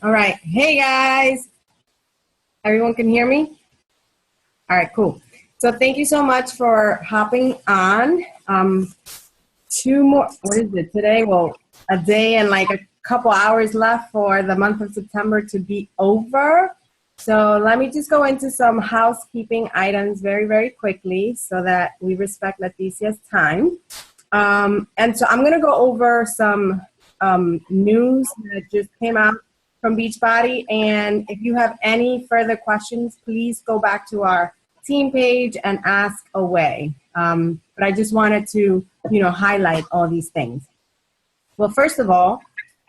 All right. Hey, guys. Everyone can hear me? All right, cool. So thank you so much for hopping on. Two more, what is it today? Well, a day and like a couple hours left for the month of September to be over. So let me just go into some housekeeping items very, very quickly so that we respect Leticia's time. And so I'm going to go over some news that just came out from Beachbody. And if you have any further questions, please go back to our team page and ask away. But I just wanted to, highlight all these things. Well, first of all,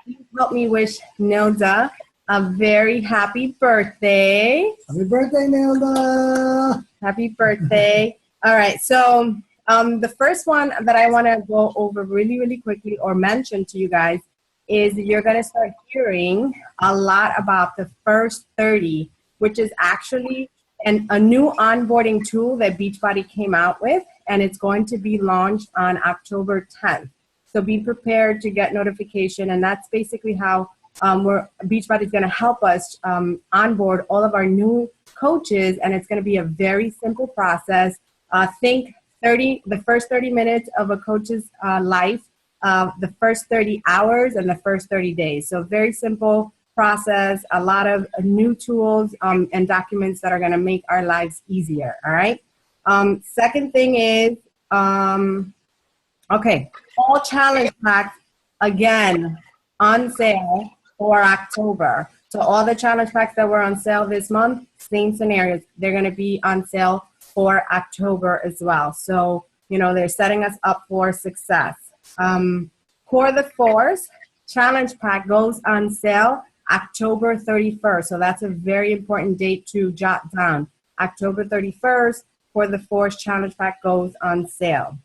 please help me wish Nilda a very happy birthday. Happy birthday, Nilda. Happy birthday. All right. So the first one that I want to go over really, really quickly or mention to you guys is you're going to start hearing a lot about the First 30, which is actually a new onboarding tool that Beachbody came out with, and it's going to be launched on October 10th. So be prepared to get notification, and that's basically how Beachbody is going to help us onboard all of our new coaches, and it's going to be a very simple process. Think the first 30 minutes of a coach's life, the first 30 hours, and the first 30 days. So very simple process, a lot of new tools and documents that are going to make our lives easier. All right. Second thing is, all challenge packs again on sale for October. So all the challenge packs that were on sale this month, same scenarios. They're going to be on sale for October as well. So, they're setting us up for success. Core the Force challenge pack goes on sale October 31st. So that's a very important date to jot down. October 31st for the Force challenge pack goes on sale.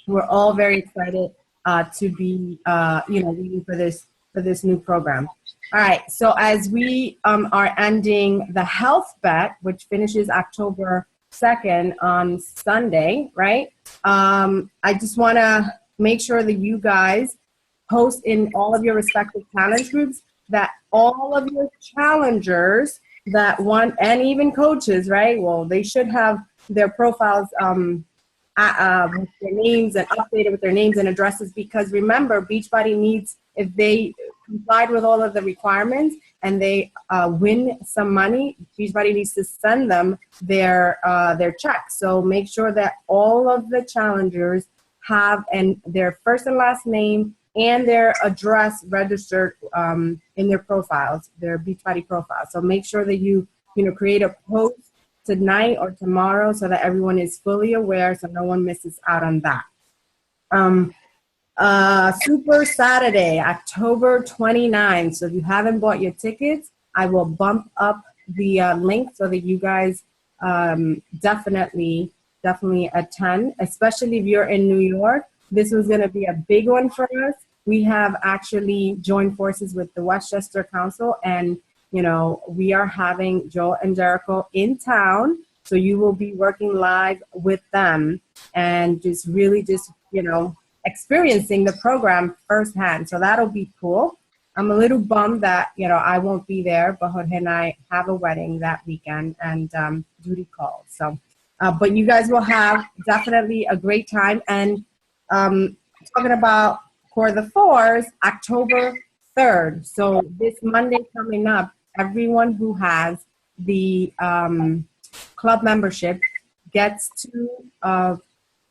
We're all very excited to be, waiting for this new program. All right. So as we are ending the health bet, which finishes October 2nd on Sunday, right? I just want to make sure that you guys post in all of your respective challenge groups that all of your challengers that want, and even coaches, right? Well, they should have their profiles with their names and updated with their names and addresses, because remember, Beachbody needs, if they complied with all of the requirements and they win some money, Beachbody needs to send them their check. So make sure that all of the challengers have their first and last name and their address registered in their profiles, their Beachbody profile. So make sure that you create a post tonight or tomorrow so that everyone is fully aware, so no one misses out on that. Super Saturday, October 29th. So if you haven't bought your tickets, I will bump up the link so that you guys definitely attend, especially if you're in New York. This was going to be a big one for us. We have actually joined forces with the Westchester Council, and we are having Joel and Jericho in town. So you will be working live with them and just experiencing the program firsthand. So that'll be cool. I'm a little bummed that, I won't be there, but Jorge and I have a wedding that weekend and duty calls. So, but you guys will have definitely a great time. And talking about Core the Force, October 3rd. So this Monday coming up, everyone who has the club membership gets to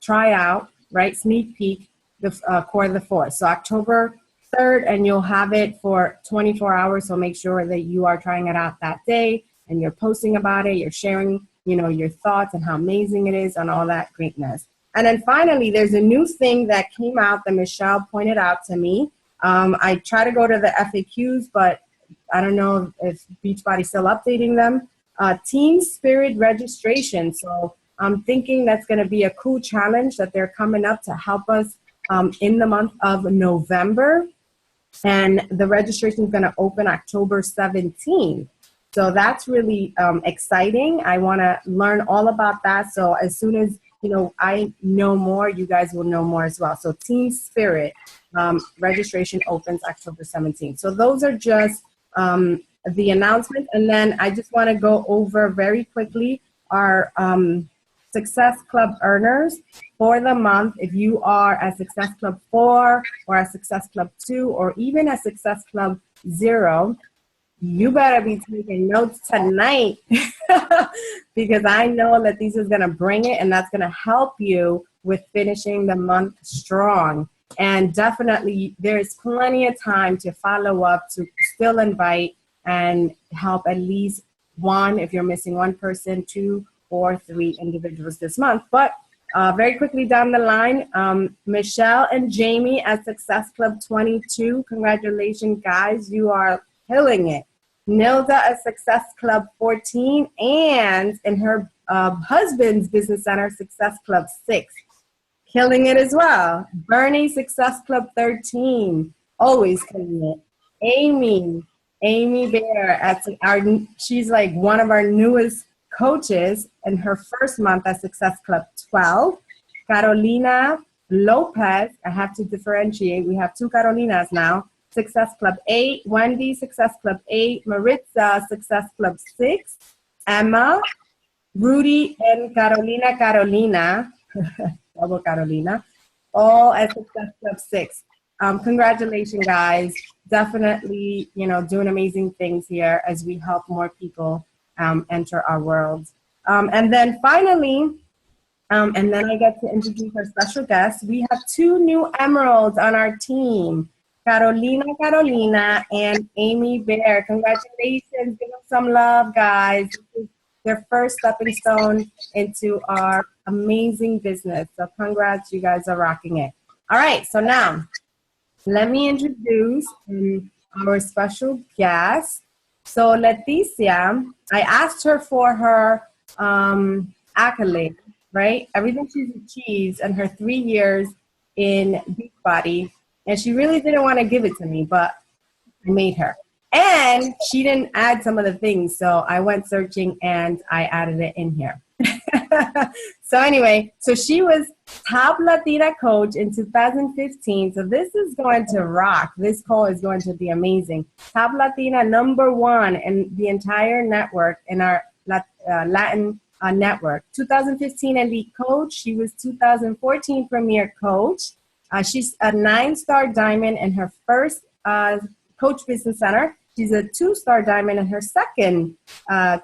try out, right, sneak peek the Core the Force. So October 3rd, and you'll have it for 24 hours. So make sure that you are trying it out that day and you're posting about it, you're sharing, your thoughts and how amazing it is and all that greatness. And then finally, there's a new thing that came out that Michelle pointed out to me. I try to go to the FAQs, but I don't know if Beachbody's still updating them. Team Spirit registration. So I'm thinking that's going to be a cool challenge that they're coming up to help us in the month of November. And the registration is going to open October 17th. So that's really exciting. I want to learn all about that. So as soon as I know more, you guys will know more as well. So Team Spirit registration opens October 17th. So those are just the announcement. And then I just want to go over very quickly our Success Club earners for the month. If you are a Success Club 4 or a Success Club 2 or even a Success Club 0, you better be taking notes tonight because I know that this is going to bring it, and that's going to help you with finishing the month strong. And definitely there's plenty of time to follow up, to still invite and help at least one, if you're missing one person, 2 or 3 individuals this month. But very quickly down the line, Michelle and Jamie at Success Club 22, congratulations guys, you are killing it. Nilda at Success Club 14, and in her husband's business center, Success Club 6. Killing it as well. Bernie, Success Club 13, always killing it. Amy Bear, she's like one of our newest coaches in her first month at Success Club 12. Carolina Lopez, I have to differentiate. We have 2 Carolinas now. Success Club 8. Wendy, Success Club 8. Maritza, Success Club 6. Emma, Rudy, and Carolina. Double Carolina, all at Success Club 6. Congratulations, guys. Definitely, doing amazing things here as we help more people enter our world. And then finally, and then I get to introduce our special guests. We have 2 new emeralds on our team, Carolina, and Amy Bear. Congratulations. Give them some love, guys. This is their first stepping stone into our amazing business. So congrats, you guys are rocking it. All right, so now let me introduce our special guest. So Leticia, I asked her for her accolade, right? Everything she's achieved in her 3 years in Beachbody, and she really didn't want to give it to me, but I made her. And she didn't add some of the things, so I went searching and I added it in here. So anyway, so she was top Latina Coach in 2015. So this is going to rock. This call is going to be amazing. Top Latina #1 in the entire network, in our Latin network. 2015 Elite Coach. She was 2014 Premier Coach. She's a 9-star diamond in her first Coach Business Center. She's a 2-star diamond in her second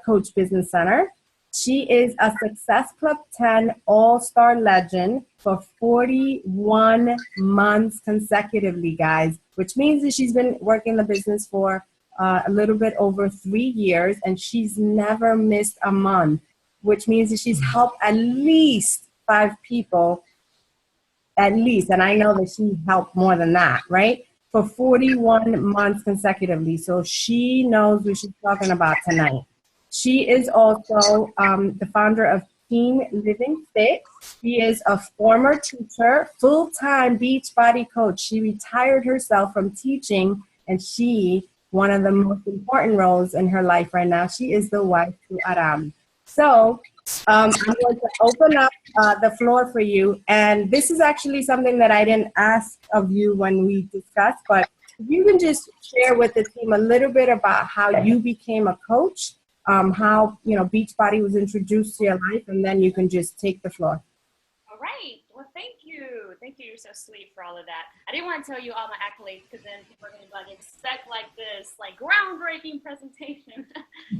Coach Business Center. She is a Success Club 10 All-Star Legend for 41 months consecutively, guys, which means that she's been working the business for a little bit over 3 years, and she's never missed a month, which means that she's helped at least 5 people, at least, and I know that she helped more than that, right? For 41 months consecutively. So she knows what she's talking about tonight. She is also the founder of Team Living Fit. She is a former teacher, full-time Beachbody coach. She retired herself from teaching, and one of the most important roles in her life right now, she is the wife to Aram. So I'm going to open up the floor for you. And this is actually something that I didn't ask of you when we discussed, but if you can just share with the team a little bit about how you became a coach, how, Beachbody was introduced to your life, and then you can just take the floor. All right. Well, thank you. Thank you. You're so sweet for all of that. I didn't want to tell you all my accolades because then people are going to expect this groundbreaking presentation.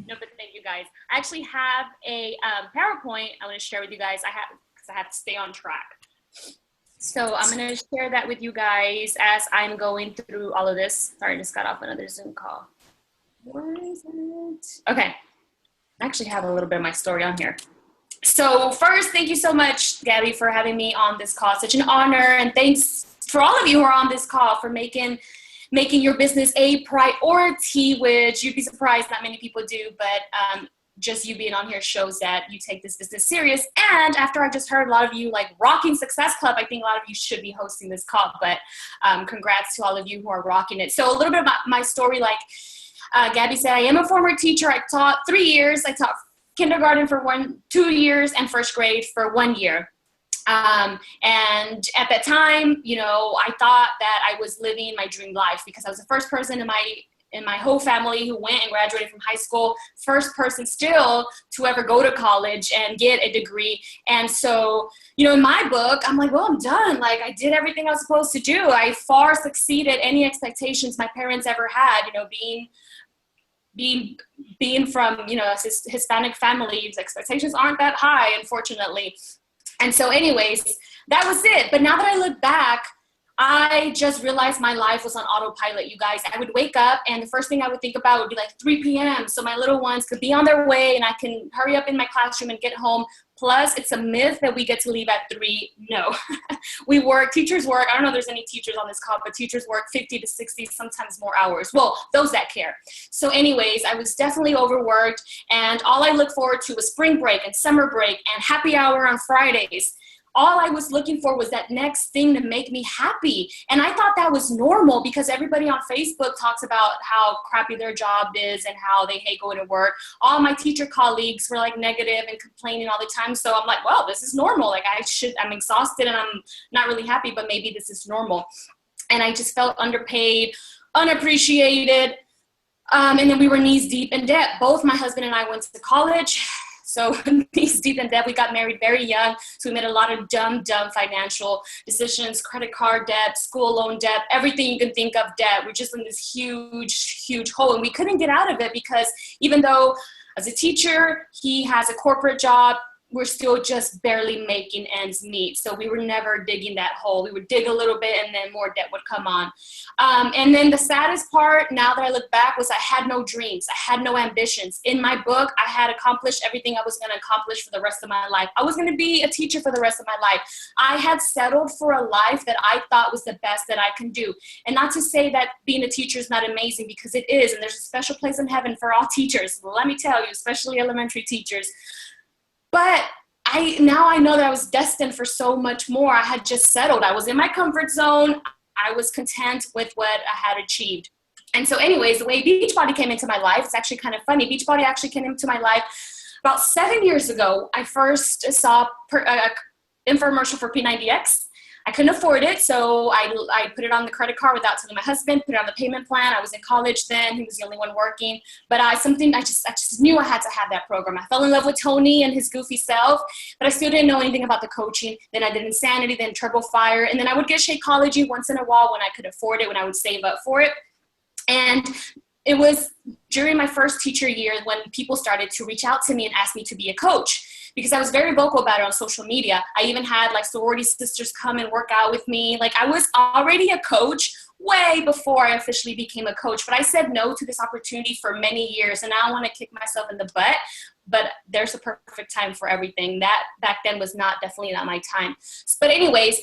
No, but thank you guys. I actually have a PowerPoint I want to share with you guys. Because I have to stay on track. So I'm going to share that with you guys as I'm going through all of this. Sorry, I just got off another Zoom call. Where is it? Okay. I actually have a little bit of my story on here. So first, thank you so much, Gabby, for having me on this call. Such an honor. And thanks for all of you who are on this call for making your business a priority, which you'd be surprised not many people do, but just you being on here shows that you take this business serious. And after I just heard a lot of you rocking Success Club, I think a lot of you should be hosting this call, but congrats to all of you who are rocking it. So a little bit about my story, Gabby said, I am a former teacher. I taught 3 years. I taught kindergarten for 2 years and first grade for 1 year. And at that time, I thought that I was living my dream life because I was the first person in in my whole family who went and graduated from high school, first person still to ever go to college and get a degree. And so, you know, in my book, I'm like, well, I'm done. Like, I did everything I was supposed to do. I far succeeded any expectations my parents ever had, you know, being from, you know, a Hispanic family, expectations aren't that high, unfortunately. And so anyways, that was it. But now that I look back, I just realized my life was on autopilot, you guys. I would wake up and the first thing I would think about would be like 3 p.m. So my little ones could be on their way and I can hurry up in my classroom and get home. Plus, it's a myth that we get to leave at 3. No, teachers work. I don't know if there's any teachers on this call, but teachers work 50 to 60, sometimes more hours. Well, those that care. So anyways, I was definitely overworked, and all I look forward to was spring break and summer break and happy hour on Fridays. All I was looking for was that next thing to make me happy. And I thought that was normal because everybody on Facebook talks about how crappy their job is and how they hate going to work. All my teacher colleagues were like negative and complaining all the time. So I'm like, well, this is normal. Like I'm exhausted and I'm not really happy, but maybe this is normal. And I just felt underpaid, unappreciated. And then we were knees deep in debt. Both my husband and I went to college. So knees deep in debt. We got married very young, so we made a lot of dumb financial decisions, credit card debt, school loan debt, everything you can think of debt. We're just in this huge hole, and we couldn't get out of it because even though as a teacher, he has a corporate job, we're still just barely making ends meet. So we were never digging that hole. We would dig a little bit and then more debt would come on. And then the saddest part, now that I look back, was I had no dreams. I had no ambitions. In my book, I had accomplished everything I was going to accomplish for the rest of my life. I was going to be a teacher for the rest of my life. I had settled for a life that I thought was the best that I can do. And not to say that being a teacher is not amazing, because it is. And there's a special place in heaven for all teachers. Let me tell you, especially elementary teachers. But now I know that I was destined for so much more. I had just settled. I was in my comfort zone. I was content with what I had achieved. And so anyways, the way Beachbody came into my life, it's actually kind of funny. Beachbody actually came into my life about 7 years ago. I first saw an infomercial for P90X. I couldn't afford it, so I put it on the credit card without telling my husband, put it on the payment plan. I was in college then. He was the only one working. But I just knew I had to have that program. I fell in love with Tony and his goofy self, but I still didn't know anything about the coaching. Then I did Insanity, then Turbo Fire, and then I would get Shakeology once in a while when I could afford it, when I would save up for it. And it was during my first teacher year when people started to reach out to me and ask me to be a coach, because I was very vocal about it on social media. I even had like sorority sisters come and work out with me. Like I was already a coach way before I officially became a coach, but I said no to this opportunity for many years, and I want to kick myself in the butt, but there's a perfect time for everything. That back then was definitely not my time. But anyways,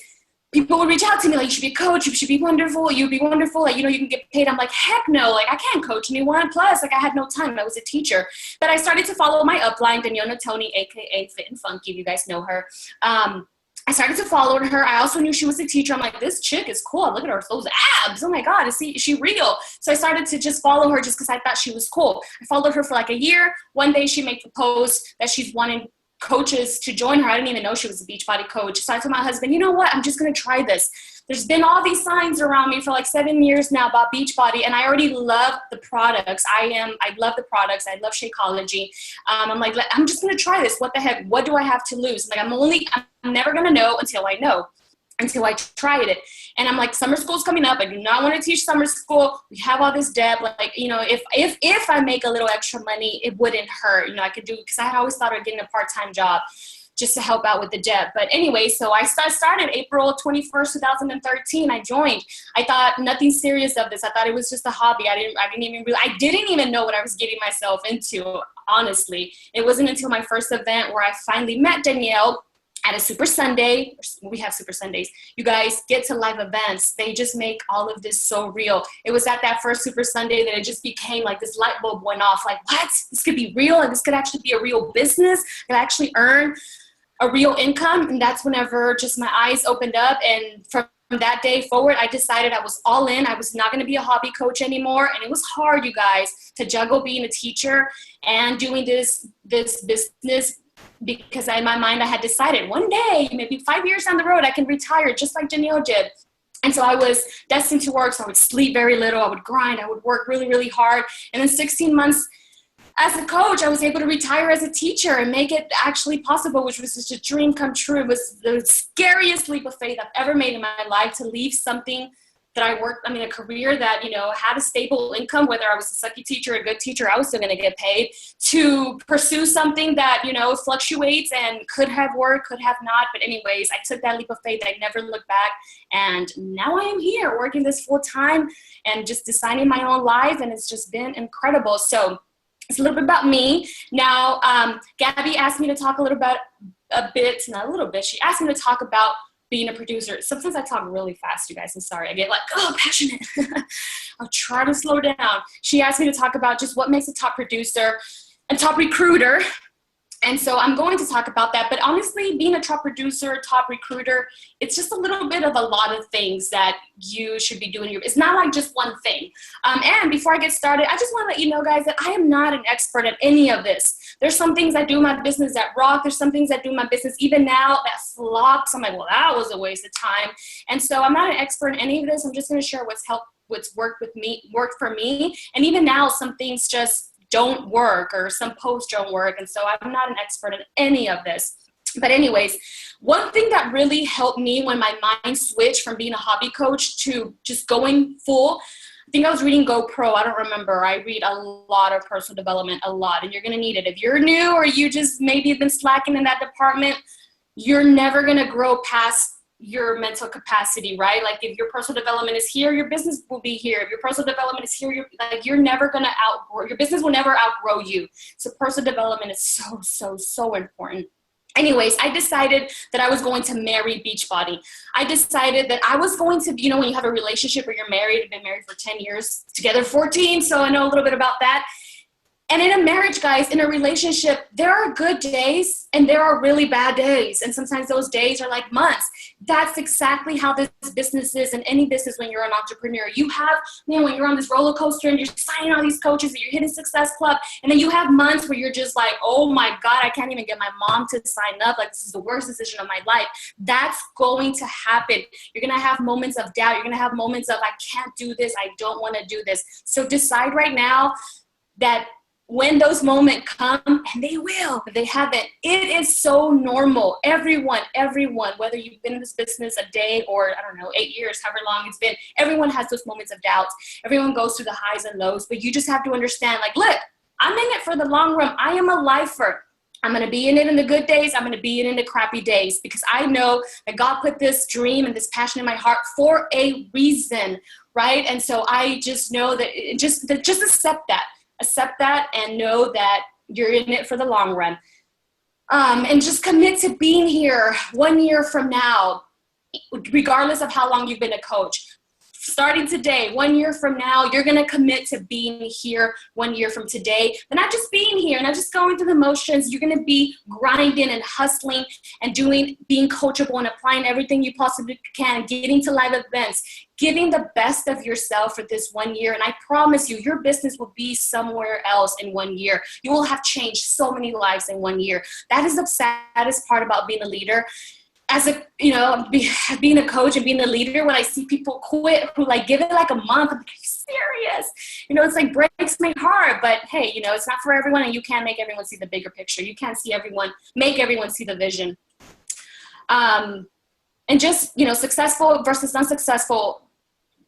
people would reach out to me like, you should be a coach, you should be wonderful, you'd be wonderful, like, you know, you can get paid. I'm like, heck no, like I can't coach anyone. Plus, like I had no time, I was a teacher. But I started to follow my upline, Daniela Tony, aka Fit and Funky, if you guys know her. I started to follow her. I also knew she was a teacher. I'm like, this chick is cool. Look at her, those abs. Oh my God, is she real? So I started to just follow her just because I thought she was cool. I followed her for like a year. One day she made the post that she's wanting coaches to join her. I didn't even know she was a Beachbody coach. So I told my husband, you know what? I'm just going to try this. There's been all these signs around me for like 7 years now about Beachbody, and I already love the products. I love the products. I love Shakeology. I'm like, I'm just going to try this. What the heck? What do I have to lose? Like, I'm never going to know until I know, until I tried it. And I'm like, summer school's coming up. I do not want to teach summer school. We have all this debt. Like, you know, if I make a little extra money, it wouldn't hurt. You know, I could do, because I had always thought of getting a part-time job just to help out with the debt. But anyway, so I started April 21st, 2013. I joined. I thought nothing serious of this. I thought it was just a hobby. I didn't even know what I was getting myself into, honestly. It wasn't until my first event where I finally met Danielle at a Super Sunday. We have Super Sundays. You guys get to live events. They just make all of this so real. It was at that first Super Sunday that it just became like this light bulb went off. Like, what? This could be real, and this could actually be a real business. I could actually earn a real income. And that's whenever just my eyes opened up. And from that day forward, I decided I was all in. I was not going to be a hobby coach anymore. And it was hard, you guys, to juggle being a teacher and doing this business, because in my mind I had decided one day, maybe 5 years down the road, I can retire just like Danielle did. And so I was destined to work. So I would sleep very little. I would grind. I would work really, really hard. And then 16 months as a coach, I was able to retire as a teacher and make it actually possible, which was just a dream come true. It was the scariest leap of faith I've ever made in my life, to leave something that a career that, had a stable income, whether I was a sucky teacher or a good teacher, I was still going to get paid, to pursue something that, fluctuates and could have worked, could have not. But anyways, I took that leap of faith. I never looked back. And now I am here working this full time and just designing my own life. And it's just been incredible. So it's a little bit about me. Now, Gabby asked me to talk she asked me to talk about being a producer. Sometimes I talk really fast, you guys. I'm sorry. I get passionate. I'll try to slow down. She asked me to talk about just what makes a top producer and top recruiter. And so I'm going to talk about that. But honestly, being a top producer, top recruiter, it's just a little bit of a lot of things that you should be doing. It's not like just one thing. And before I get started, I just want to let you know, guys, that I am not an expert at any of this. There's some things I do in my business that rock. There's some things I do in my business even now that flops. I'm like, well, that was a waste of time. And so I'm not an expert in any of this. I'm just going to share what's worked for me. And even now, some things just don't work, or some posts don't work. And so I'm not an expert in any of this. But anyways, one thing that really helped me when my mind switched from being a hobby coach to just going full, I think I was reading GoPro. I don't remember. I read a lot of personal development, a lot, and you're going to need it. If you're new or you just maybe have been slacking in that department, you're never going to grow past your mental capacity, right? Like if your personal development is here, your business will be here. If your personal development is here, you're never going to outgrow, your business will never outgrow you. So personal development is so important. Anyways, I decided that I was going to marry Beachbody. I decided that I was going to, when you have a relationship or you're married, I've been married for 10 years, together 14, so I know a little bit about that. And in a marriage, guys, in a relationship, there are good days and there are really bad days. And sometimes those days are like months. That's exactly how this business is, in any business when you're an entrepreneur. You have, when you're on this roller coaster and you're signing all these coaches and you're hitting Success Club, and then you have months where you're just like, oh my God, I can't even get my mom to sign up. Like, this is the worst decision of my life. That's going to happen. You're going to have moments of doubt. You're going to have moments of, I can't do this. I don't want to do this. So decide right now that when those moments come, and they will, if they haven't, it is so normal. Everyone, whether you've been in this business a day or, 8 years, however long it's been, everyone has those moments of doubts. Everyone goes through the highs and lows, but you just have to understand, look, I'm in it for the long run. I am a lifer. I'm going to be in it in the good days. I'm going to be in it in the crappy days, because I know that God put this dream and this passion in my heart for a reason, right? And so I just know that, just accept that. Accept that and know that you're in it for the long run. And just commit to being here 1 year from now, regardless of how long you've been a coach. Starting today, 1 year from now, you're going to commit to being here 1 year from today. But not just being here, not just going through the motions. You're going to be grinding and hustling and being coachable and applying everything you possibly can, getting to live events, giving the best of yourself for this 1 year. And I promise you, your business will be somewhere else in 1 year. You will have changed so many lives in 1 year. That is the saddest part about being a leader. As being a coach and being a leader, when I see people quit who give it a month, I'm like, are you serious? It's breaks my heart. But hey, it's not for everyone, and you can't make everyone see the bigger picture. You can't make everyone see the vision. And just, successful versus unsuccessful.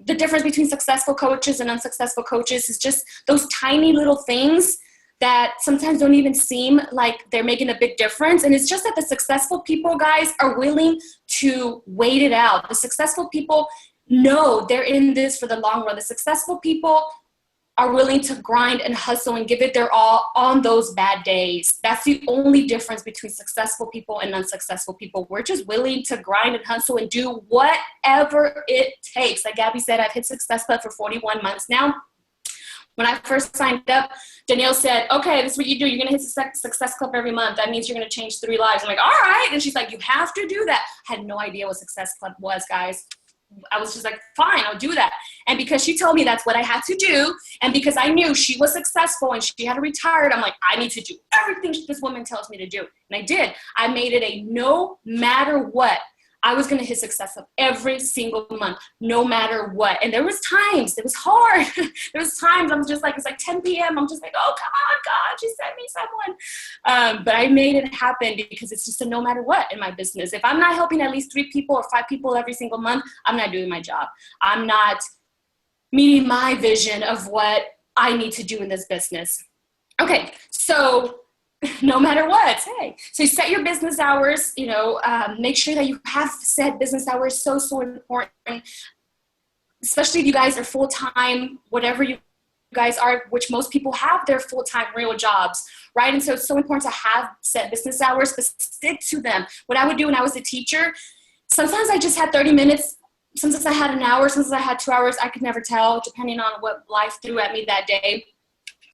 The difference between successful coaches and unsuccessful coaches is just those tiny little things that sometimes don't even seem like they're making a big difference. And it's just that the successful people, guys, are willing to wait it out. The successful people know they're in this for the long run. The successful people are willing to grind and hustle and give it their all on those bad days. That's the only difference between successful people and unsuccessful people. We're just willing to grind and hustle and do whatever it takes. Like Gabby said, I've hit Success Club for 41 months now. When I first signed up, Danielle said, okay, this is what you do. You're going to hit Success Club every month. That means you're going to change 3 lives. I'm like, all right. And she's like, you have to do that. I had no idea what Success Club was, guys. I was just like, fine, I'll do that. And because she told me that's what I had to do, and because I knew she was successful and she had retired, I'm like, I need to do everything this woman tells me to do. And I did. I made it a no matter what. I was going to hit success of every single month, no matter what. And there was times, it was hard. There was times I'm just like, it's like 10 p.m. I'm just like, oh, come on, God, you sent me someone. But I made it happen because it's just a no matter what in my business. If I'm not helping at least 3 people or 5 people every single month, I'm not doing my job. I'm not meeting my vision of what I need to do in this business. Okay, so no matter what, hey. So you set your business hours, make sure that you have set business hours, so important, especially if you guys are full-time, whatever you guys are, which most people have their full-time real jobs, right? And so it's so important to have set business hours, but stick to them. What I would do when I was a teacher, sometimes I just had 30 minutes, sometimes I had an hour, sometimes I had 2 hours, I could never tell, depending on what life threw at me that day.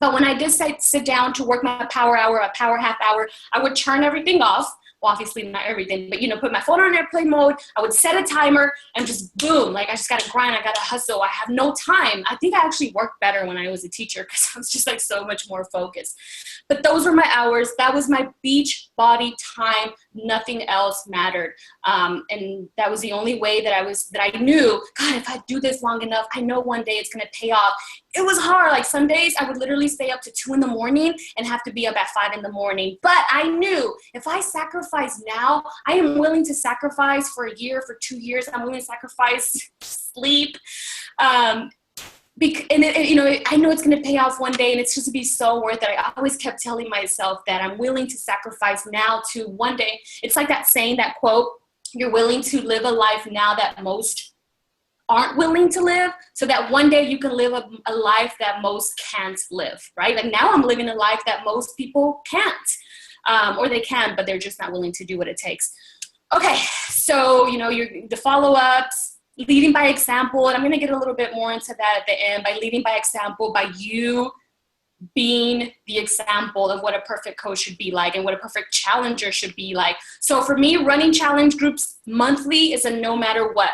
But when I did sit down to work my power hour, a power half hour, I would turn everything off. Well, obviously not everything, but put my phone on airplane mode. I would set a timer and just boom, like I just got to grind. I got to hustle. I have no time. I think I actually worked better when I was a teacher because I was just like so much more focused. But those were my hours. That was my beach body time. Nothing else mattered. And that was the only way that I knew, God, if I do this long enough, I know one day it's going to pay off. It was hard. Like some days I would literally stay up to 2 in the morning and have to be up at 5 in the morning. But I knew if I sacrifice now, I am willing to sacrifice for a year, for 2 years. I'm willing to sacrifice sleep. I know it's going to pay off one day and it's just to be so worth it. I always kept telling myself that I'm willing to sacrifice now to one day. It's like that saying, that quote, you're willing to live a life now that most aren't willing to live, so that one day you can live a life that most can't live, right? Like now I'm living a life that most people can't, or they can, but they're just not willing to do what it takes. Okay, so, the follow-ups, leading by example, and I'm going to get a little bit more into that at the end, by leading by example, by you being the example of what a perfect coach should be like and what a perfect challenger should be like. So for me, running challenge groups monthly is a no matter what.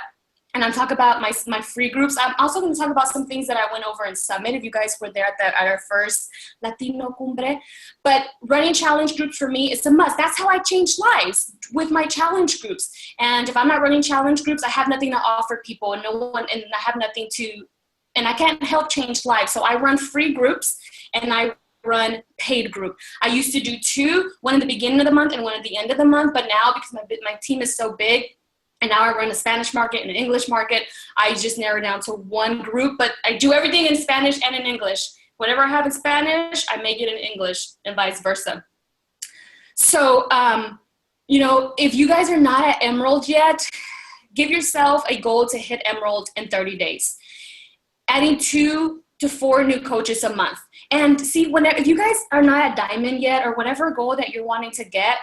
And I'm talking about my free groups. I'm also going to talk about some things that I went over in Summit, if you guys were there at our first Latino Cumbre. But running challenge groups for me is a must. That's how I change lives, with my challenge groups. And if I'm not running challenge groups, I have nothing to offer people, and I have nothing to, and I can't help change lives. So I run free groups and I run paid group. I used to do 2, one in the beginning of the month and one at the end of the month. But now, because my team is so big, and now I run a Spanish market and an English market, I just narrow down to 1 group, but I do everything in Spanish and in English. Whatever I have in Spanish, I make it in English and vice versa. So, if you guys are not at Emerald yet, give yourself a goal to hit Emerald in 30 days. Adding 2 to 4 new coaches a month. And see, if you guys are not at Diamond yet, or whatever goal that you're wanting to get,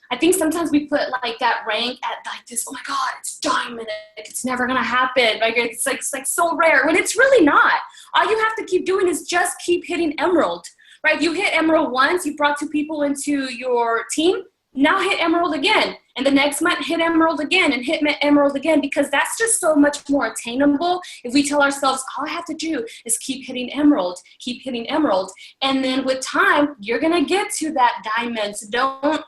I think sometimes we put like that rank at like this, oh my God, it's diamond, it's never gonna happen. Like it's like so rare, when it's really not. All you have to keep doing is just keep hitting Emerald, right? You hit Emerald once, you brought 2 people into your team, now hit Emerald again. And the next month, hit Emerald again and hit Emerald again, because that's just so much more attainable if we tell ourselves, all I have to do is keep hitting Emerald, keep hitting Emerald. And then with time, you're going to get to that diamond. So don't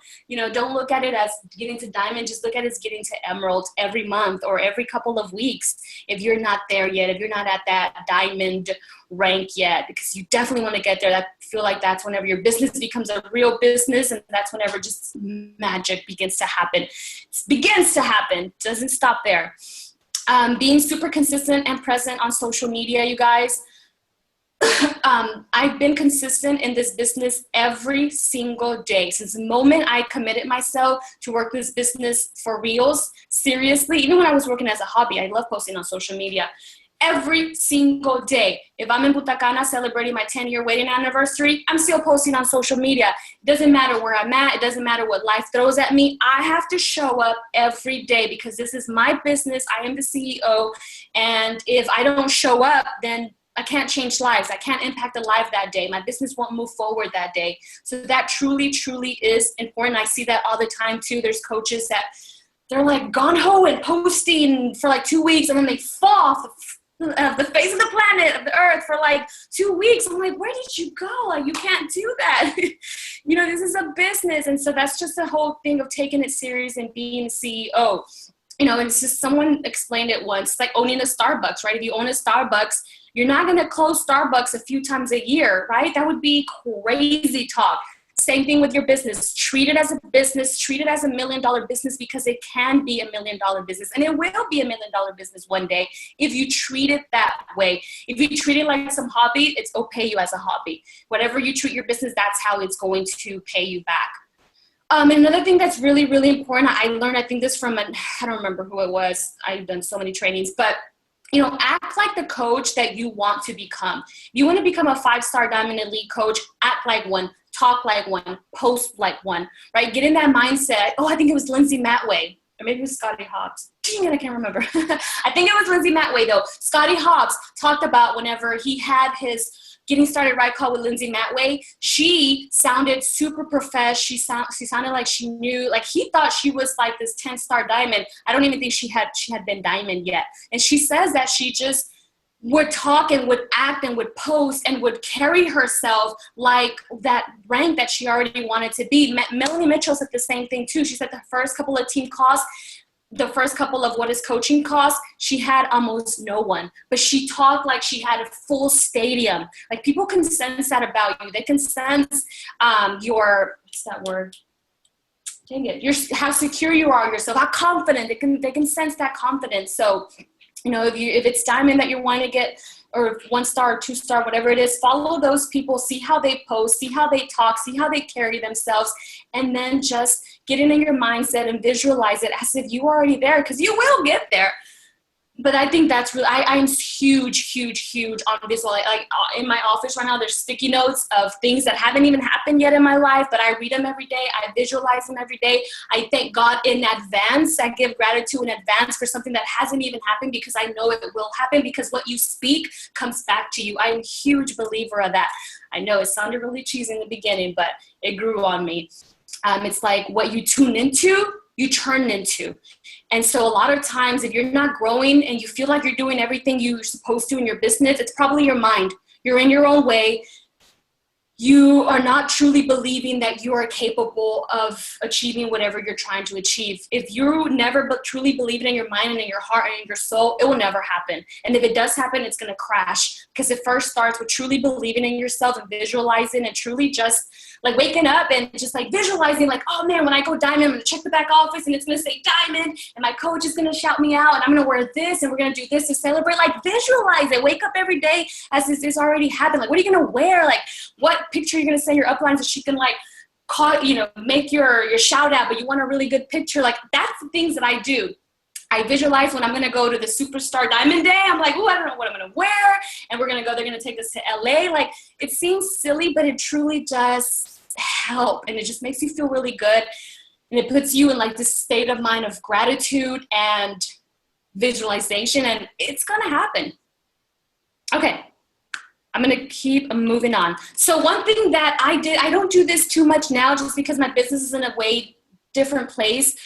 look at it as getting to diamond. Just look at it as getting to Emerald every month or every couple of weeks if you're not there yet, if you're not at that diamond rank yet, because you definitely want to get there. I feel like that's whenever your business becomes a real business, and that's whenever just magic begins to happen. It begins to happen, doesn't stop there. Being super consistent and present on social media, you guys. I've been consistent in this business every single day since the moment I committed myself to work this business for reals, seriously. Even when I was working as a hobby, I love posting on social media. Every single day. If I'm in Butacana celebrating my 10-year wedding anniversary, I'm still posting on social media. It doesn't matter where I'm at. It doesn't matter what life throws at me. I have to show up every day because this is my business. I am the CEO. And if I don't show up, then I can't change lives. I can't impact a life that day. My business won't move forward that day. So that truly, truly is important. I see that all the time too. There's coaches that they're like gung-ho and posting for like 2 weeks, and then they fall off the face of the planet, of the earth, for like 2 weeks. I'm like, where did you go? Like, you can't do that. This is a business. And so that's just the whole thing of taking it serious and being a CEO. it's just someone explained it once, like owning a Starbucks, right? If you own a Starbucks, you're not going to close Starbucks a few times a year, right? That would be crazy talk. Same thing with your business. Treat it as a business. Treat it as $1 million business, because it can be $1 million business, and it will be $1 million business one day if you treat it that way. If you treat it like some hobby, it'll pay you as a hobby. Whatever you treat your business, that's how it's going to pay you back. Another thing that's really, really important, I learned, I think this from, I don't remember who it was. I've done so many trainings, but act like the coach that you want to become. You want to become a 5-star Diamond Elite coach, act like one, talk like one, post like one, right? Get in that mindset. Oh, I think it was Lindsay Matway, or maybe it was Scotty Hobbs. Dang it, I can't remember. I think it was Lindsay Matway though. Scotty Hobbs talked about whenever he had his Getting Started Right call with Lindsay Matway, she sounded super professional. She sounded like she knew, like he thought she was like this 10-star diamond. I don't even think she had been diamond yet. And she says that she just would talk and would act and would post and would carry herself like that rank that she already wanted to be. Melanie Mitchell said the same thing too. She said the first couple of team calls, the first couple of what is coaching cost, she had almost no one, but she talked like she had a full stadium. Like people can sense that about you. They can sense your, what's that word? Dang it. How secure you are yourself, how confident. They can sense that confidence. So, if it's diamond that you're wanting to get, or 1-star or 2-star, whatever it is, follow those people, see how they post, see how they talk, see how they carry themselves, and then just get into your mindset and visualize it as if you're already there, because you will get there. But I think that's really, I'm huge on visual. Like in my office right now, there's sticky notes of things that haven't even happened yet in my life, but I read them every day. I visualize them every day. I thank God in advance. I give gratitude in advance for something that hasn't even happened, because I know it will happen, because what you speak comes back to you. I'm a huge believer of that. I know it sounded really cheesy in the beginning, but it grew on me. It's like what you tune into, you turn into. And so a lot of times, if you're not growing and you feel like you're doing everything you're supposed to in your business, it's probably your mind. You're in your own way. You are not truly believing that you are capable of achieving whatever you're trying to achieve. If you never truly believe it in your mind and in your heart and in your soul, it will never happen. And if it does happen, it's going to crash, because it first starts with truly believing in yourself and visualizing, and truly just like waking up and just like visualizing, like, oh man, when I go diamond, I'm going to check the back office and it's going to say diamond, and my coach is going to shout me out, and I'm going to wear this, and we're going to do this to celebrate. Like, visualize it. Wake up every day as this already happened. Like, what are you going to wear? Like, what picture you're going to send your upline so she can like call, make your shout out, but you want a really good picture. Like, that's the things that I do. I visualize when I'm going to go to the Superstar Diamond Day. I'm like, oh, I don't know what I'm going to wear. And they're going to take us to LA. Like, it seems silly, but it truly does help. And it just makes you feel really good. And it puts you in like this state of mind of gratitude and visualization. And it's going to happen. Okay. I'm going to keep moving on. So one thing that I don't do this too much now, just because my business is in a way different place,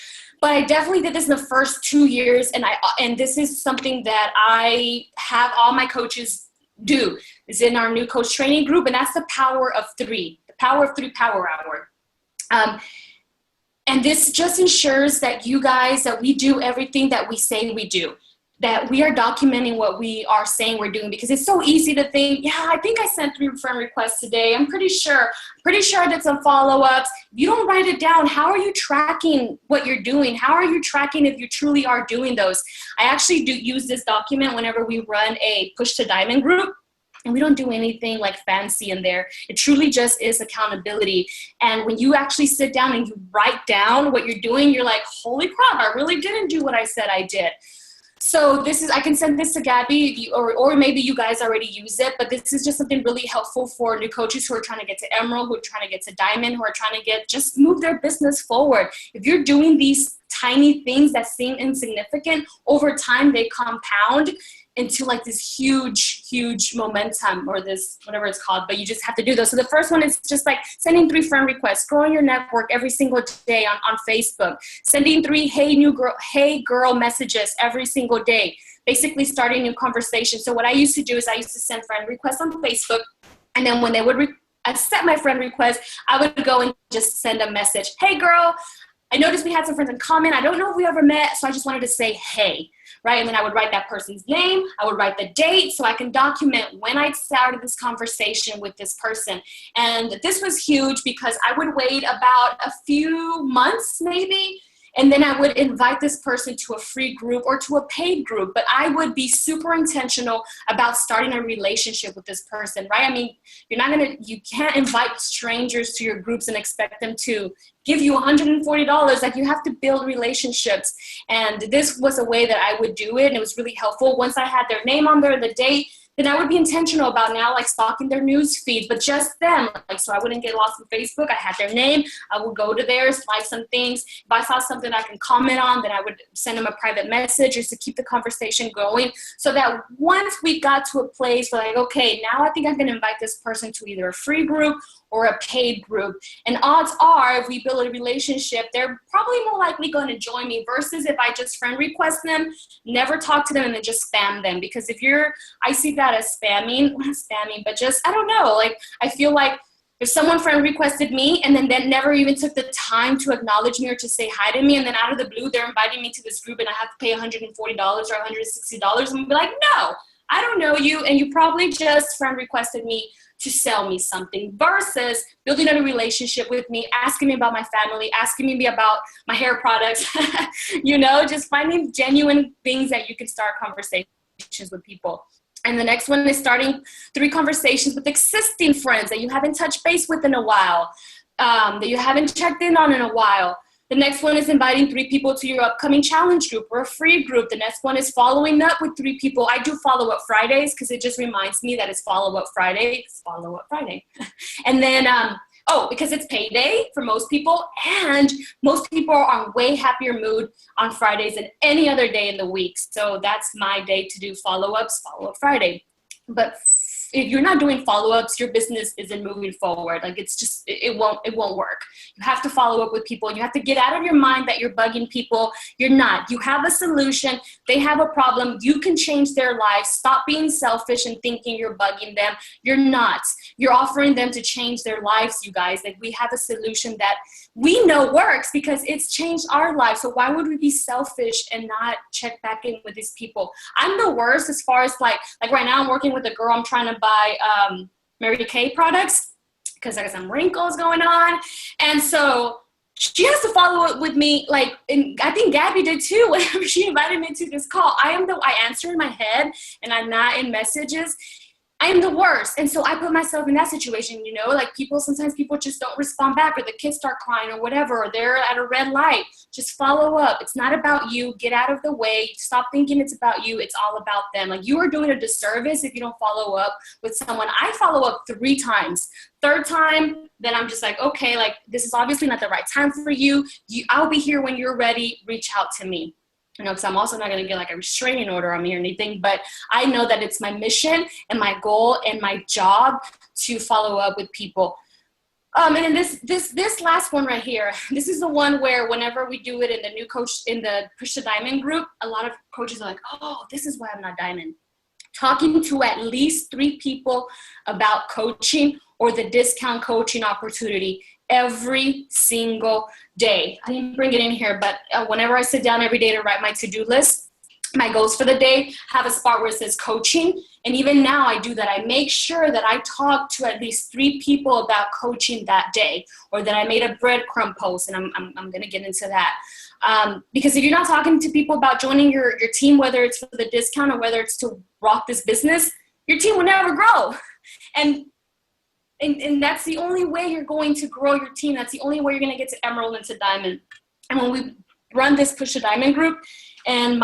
but I definitely did this in the first 2 years. And this is something that I have all my coaches do. It's in our new coach training group. And that's the power of 3, the power of 3 power hour. And this just ensures that that we do everything that we say we do, that we are documenting what we are saying we're doing, because it's so easy to think, yeah, I think I sent 3 friend requests today. I'm pretty sure I did some follow-ups. If you don't write it down, how are you tracking what you're doing? How are you tracking if you truly are doing those? I actually do use this document whenever we run a Push to Diamond group. And we don't do anything like fancy in there. It truly just is accountability. And when you actually sit down and you write down what you're doing, you're like, holy crap, I really didn't do what I said I did. So I can send this to Gabby, or maybe you guys already use it, but this is just something really helpful for new coaches who are trying to get to Emerald, who are trying to get to Diamond, who are trying to just move their business forward. If you're doing these tiny things that seem insignificant, over time they compound into like this huge momentum, or this, whatever it's called, but you just have to do those. So the first one is just like sending 3 friend requests, growing your network every single day on Facebook, sending 3 hey girl messages every single day, basically starting new conversations. So what I used to do is I used to send friend requests on Facebook, and then when they would accept my friend request, I would go and just send a message, hey girl, I noticed we had some friends in common. I don't know if we ever met, so I just wanted to say, hey, right? And then I would write that person's name. I would write the date so I can document when I started this conversation with this person. And this was huge because I would wait about a few months maybe, and then I would invite this person to a free group or to a paid group, but I would be super intentional about starting a relationship with this person, right? I mean, you can't invite strangers to your groups and expect them to give you $140. Like, you have to build relationships. And this was a way that I would do it. And it was really helpful. Once I had their name on there, the date, then I would be intentional about now, like, stalking their news feed, but just them. Like, so I wouldn't get lost on Facebook. I had their name. I would go to theirs, like some things. If I saw something I can comment on, then I would send them a private message just to keep the conversation going. So that once we got to a place where, like, okay, now I think I'm going to invite this person to either a free group or a paid group. And odds are, if we build a relationship, they're probably more likely going to join me versus if I just friend request them, never talk to them, and then just spam them. Because I see that as spamming, not spamming, but just, I don't know, like, I feel like if someone friend requested me and then never even took the time to acknowledge me or to say hi to me, and then out of the blue, they're inviting me to this group and I have to pay $140 or $160, I'm gonna be like, no, I don't know you, and you probably just friend requested me to sell me something, versus building a relationship with me, asking me about my family, asking me about my hair products, just finding genuine things that you can start conversations with people. And the next one is starting 3 conversations with existing friends that you haven't touched base with in a while, that you haven't checked in on in a while. The next one is inviting 3 people to your upcoming challenge group or a free group. The next one is following up with 3 people. I do follow-up Fridays because it just reminds me that it's follow-up Friday. It's follow-up Friday. And then, because it's payday for most people, and most people are on way happier mood on Fridays than any other day in the week. So that's my day to do follow-ups, follow-up Friday. But if you're not doing follow-ups, your business isn't moving forward. Like, it's just, it won't work. You have to follow up with people. You have to get out of your mind that you're bugging people. You're not. You have a solution. They have a problem. You can change their lives. Stop being selfish and thinking you're bugging them. You're not. You're offering them to change their lives, you guys. Like, we have a solution that we know works because it's changed our lives. So why would we be selfish and not check back in with these people? I'm the worst as far as like right now I'm working with a girl. I'm trying to buy Mary Kay products because I got some wrinkles going on. And so she has to follow up with me, like, and I think Gabby did too, whenever she invited me to this call. I answer in my head and I'm not in messages. I am the worst. And so I put myself in that situation, like sometimes people just don't respond back, or the kids start crying or whatever, or they're at a red light. Just follow up. It's not about you. Get out of the way. Stop thinking it's about you. It's all about them. Like, you are doing a disservice if you don't follow up with someone. I follow up 3 times. 3rd time, then I'm just like, okay, like, this is obviously not the right time for you. I'll be here when you're ready. Reach out to me. Because I'm also not going to get like a restraining order on me or anything, but I know that it's my mission and my goal and my job to follow up with people. And then this last one right here, this is the one where whenever we do it in the new coach, in the Push to Diamond group, a lot of coaches are like, oh, this is why I'm not diamond. Talking to at least 3 people about coaching or the discount coaching opportunity every single day. I didn't bring it in here, but whenever I sit down every day to write my to-do list, my goals for the day, have a spot where it says coaching. And even now I do that. I make sure that I talk to at least 3 people about coaching that day, or that I made a breadcrumb post, and I'm going to get into that. Because if you're not talking to people about joining your team, whether it's for the discount or whether it's to rock this business, your team will never grow. And that's the only way you're going to grow your team. That's the only way you're going to get to Emerald and to Diamond. And when we run this Push to Diamond group, and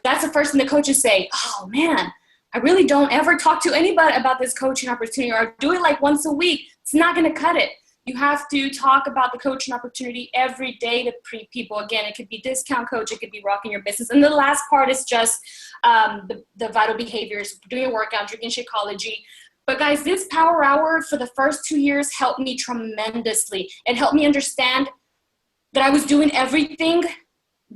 that's the first thing the coaches say, oh man, I really don't ever talk to anybody about this coaching opportunity, or do it like once a week. It's not going to cut it. You have to talk about the coaching opportunity every day to people. Again, it could be discount coach, it could be rocking your business. And the last part is just the vital behaviors, doing a workout, drinking Shakeology. But guys, this power hour for the first 2 years helped me tremendously. It helped me understand that I was doing everything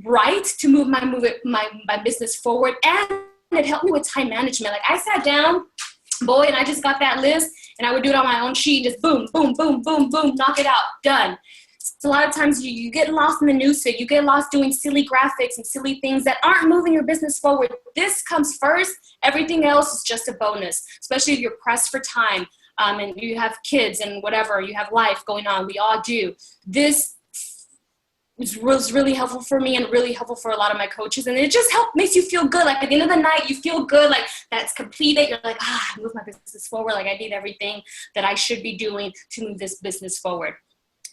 right to move my business forward. And it helped me with time management. Like, I sat down, boy, and I just got that list, and I would do it on my own sheet, just boom, boom, boom, boom, boom, knock it out, done. So a lot of times you get lost in the newsfeed. You get lost doing silly graphics and silly things that aren't moving your business forward. This comes first. Everything else is just a bonus, especially if you're pressed for time and you have kids and whatever, you have life going on. We all do. This was really helpful for me and really helpful for a lot of my coaches. And it just makes you feel good. Like at the end of the night, you feel good. Like that's completed. You're like, I moved my business forward. Like I did everything that I should be doing to move this business forward.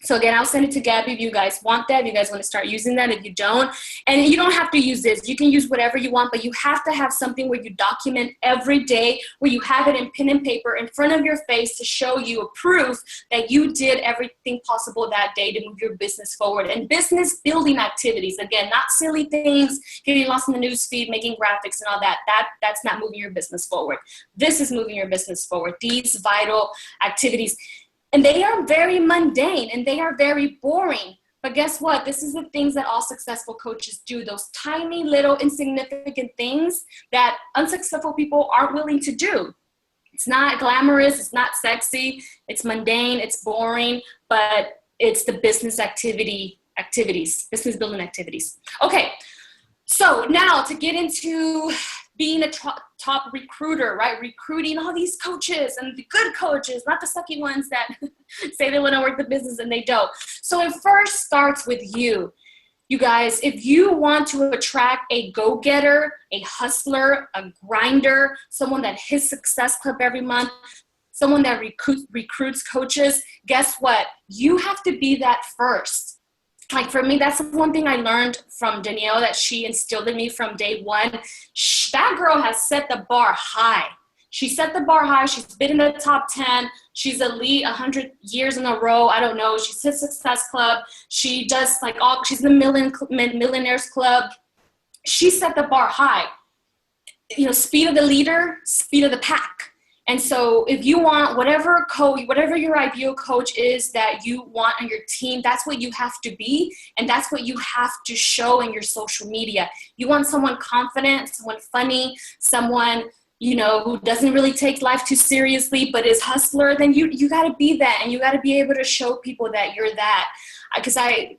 So again, I'll send it to Gabby if you guys want that, if you guys want to start using that, if you don't. And you don't have to use this. You can use whatever you want, but you have to have something where you document every day, where you have it in pen and paper in front of your face to show you a proof that you did everything possible that day to move your business forward. And business building activities, again, not silly things, getting lost in the news feed, making graphics and all that. That's not moving your business forward. This is moving your business forward. These vital activities. And they are very mundane and they are very boring. But guess what? This is the things that all successful coaches do. Those tiny little insignificant things that unsuccessful people aren't willing to do. It's not glamorous. It's not sexy. It's mundane. It's boring. But it's the business activities, business building activities. Okay. So now to get into being a top recruiter, right? Recruiting all these coaches and the good coaches, not the sucky ones that say they want to work the business and they don't. So it first starts with you. You guys, if you want to attract a go-getter, a hustler, a grinder, someone that hits Success Club every month, someone that recruits coaches, guess what? You have to be that first. Like for me, that's one thing I learned from Danielle that she instilled in me from day one. That girl has set the bar high. She set the bar high. She's been in the top 10. She's elite 100 years in a row. I don't know. She's hit Success Club. She does she's in the Millionaires Club. She set the bar high. You know, speed of the leader, speed of the pack. And so if you want whatever your ideal coach is that you want on your team, that's what you have to be. And that's what you have to show in your social media. You want someone confident, someone funny, someone, you know, who doesn't really take life too seriously, but is hustler, then you got to be that. And you got to be able to show people that you're that. Because I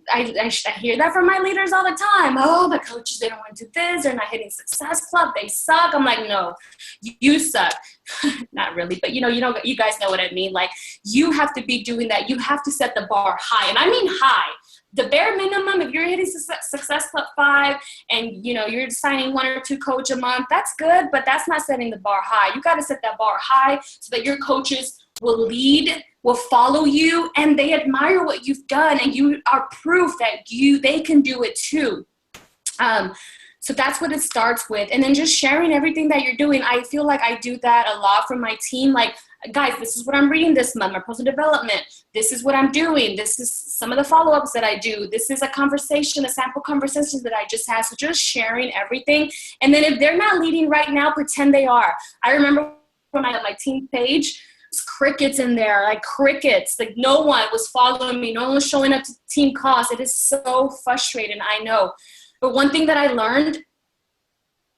hear that from my leaders all the time. Oh, the coaches, they don't want to do this. They're not hitting Success Club. They suck. I'm like, no, you suck. Not really, but you guys know what I mean. Like you have to be doing that. You have to set the bar high. And I mean high. The bare minimum, if you're hitting Success Club 5 and you're signing 1 or 2 coach a month, that's good, but that's not setting the bar high. You got to set that bar high so that your coaches will lead, will follow you, and they admire what you've done, and you are proof that they can do it too. So that's what it starts with. And then just sharing everything that you're doing. I feel like I do that a lot from my team. Like, guys, this is what I'm reading this month, my personal development. This is what I'm doing. This is some of the follow-ups that I do. This is a sample conversation that I just had. So just sharing everything. And then if they're not leading right now, pretend they are. I remember when I had my team page, there's crickets in there, like crickets. Like no one was following me. No one was showing up to team calls. It is so frustrating, I know. But one thing that I learned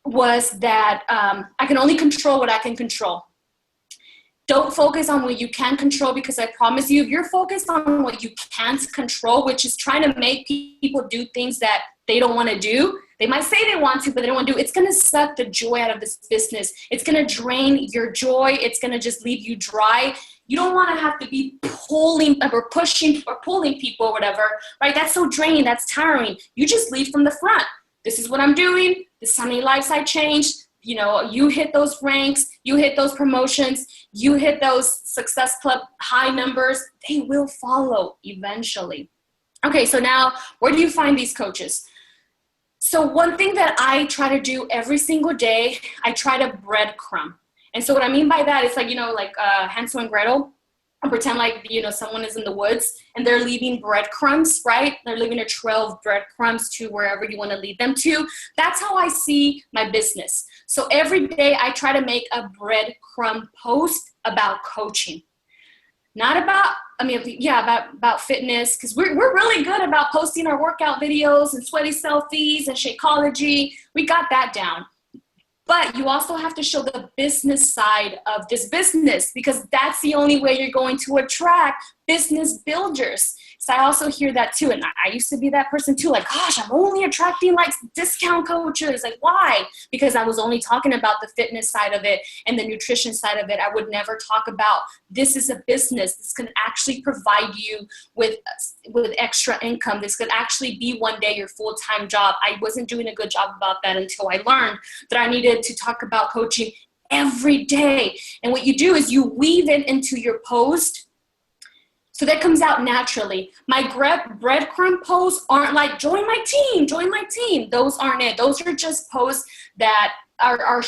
was that I can only control what I can control. Don't focus on what you can control, because I promise you, if you're focused on what you can't control, which is trying to make people do things that they don't want to do, they might say they want to, but they don't want to do, it's going to suck the joy out of this business. It's going to drain your joy. It's going to just leave you dry. You don't want to have to be pulling or pushing or pulling people or whatever, right? That's so draining. That's tiring. You just lead from the front. This is what I'm doing. This is how many lives I changed. You hit those ranks, you hit those promotions, you hit those Success Club high numbers. They will follow eventually. Okay, so now where do you find these coaches? So one thing that I try to do every single day, I try to breadcrumb. And so what I mean by that is like Hansel and Gretel. I pretend like, someone is in the woods and they're leaving breadcrumbs, right? They're leaving a trail of breadcrumbs to wherever you want to lead them to. That's how I see my business. So every day I try to make a breadcrumb post about coaching. Not about, about fitness, because we're really good about posting our workout videos and sweaty selfies and Shakeology. We got that down. But you also have to show the business side of this business, because that's the only way you're going to attract business builders. So I also hear that too. And I used to be that person too. Like, gosh, I'm only attracting like discount coaches. Like, why? Because I was only talking about the fitness side of it and the nutrition side of it. I would never talk about this is a business. This can actually provide you with extra income. This could actually be one day your full-time job. I wasn't doing a good job about that until I learned that I needed to talk about coaching every day. And what you do is you weave it into your post so that comes out naturally. My breadcrumb posts aren't like, join my team. Those aren't it. Those are just posts that are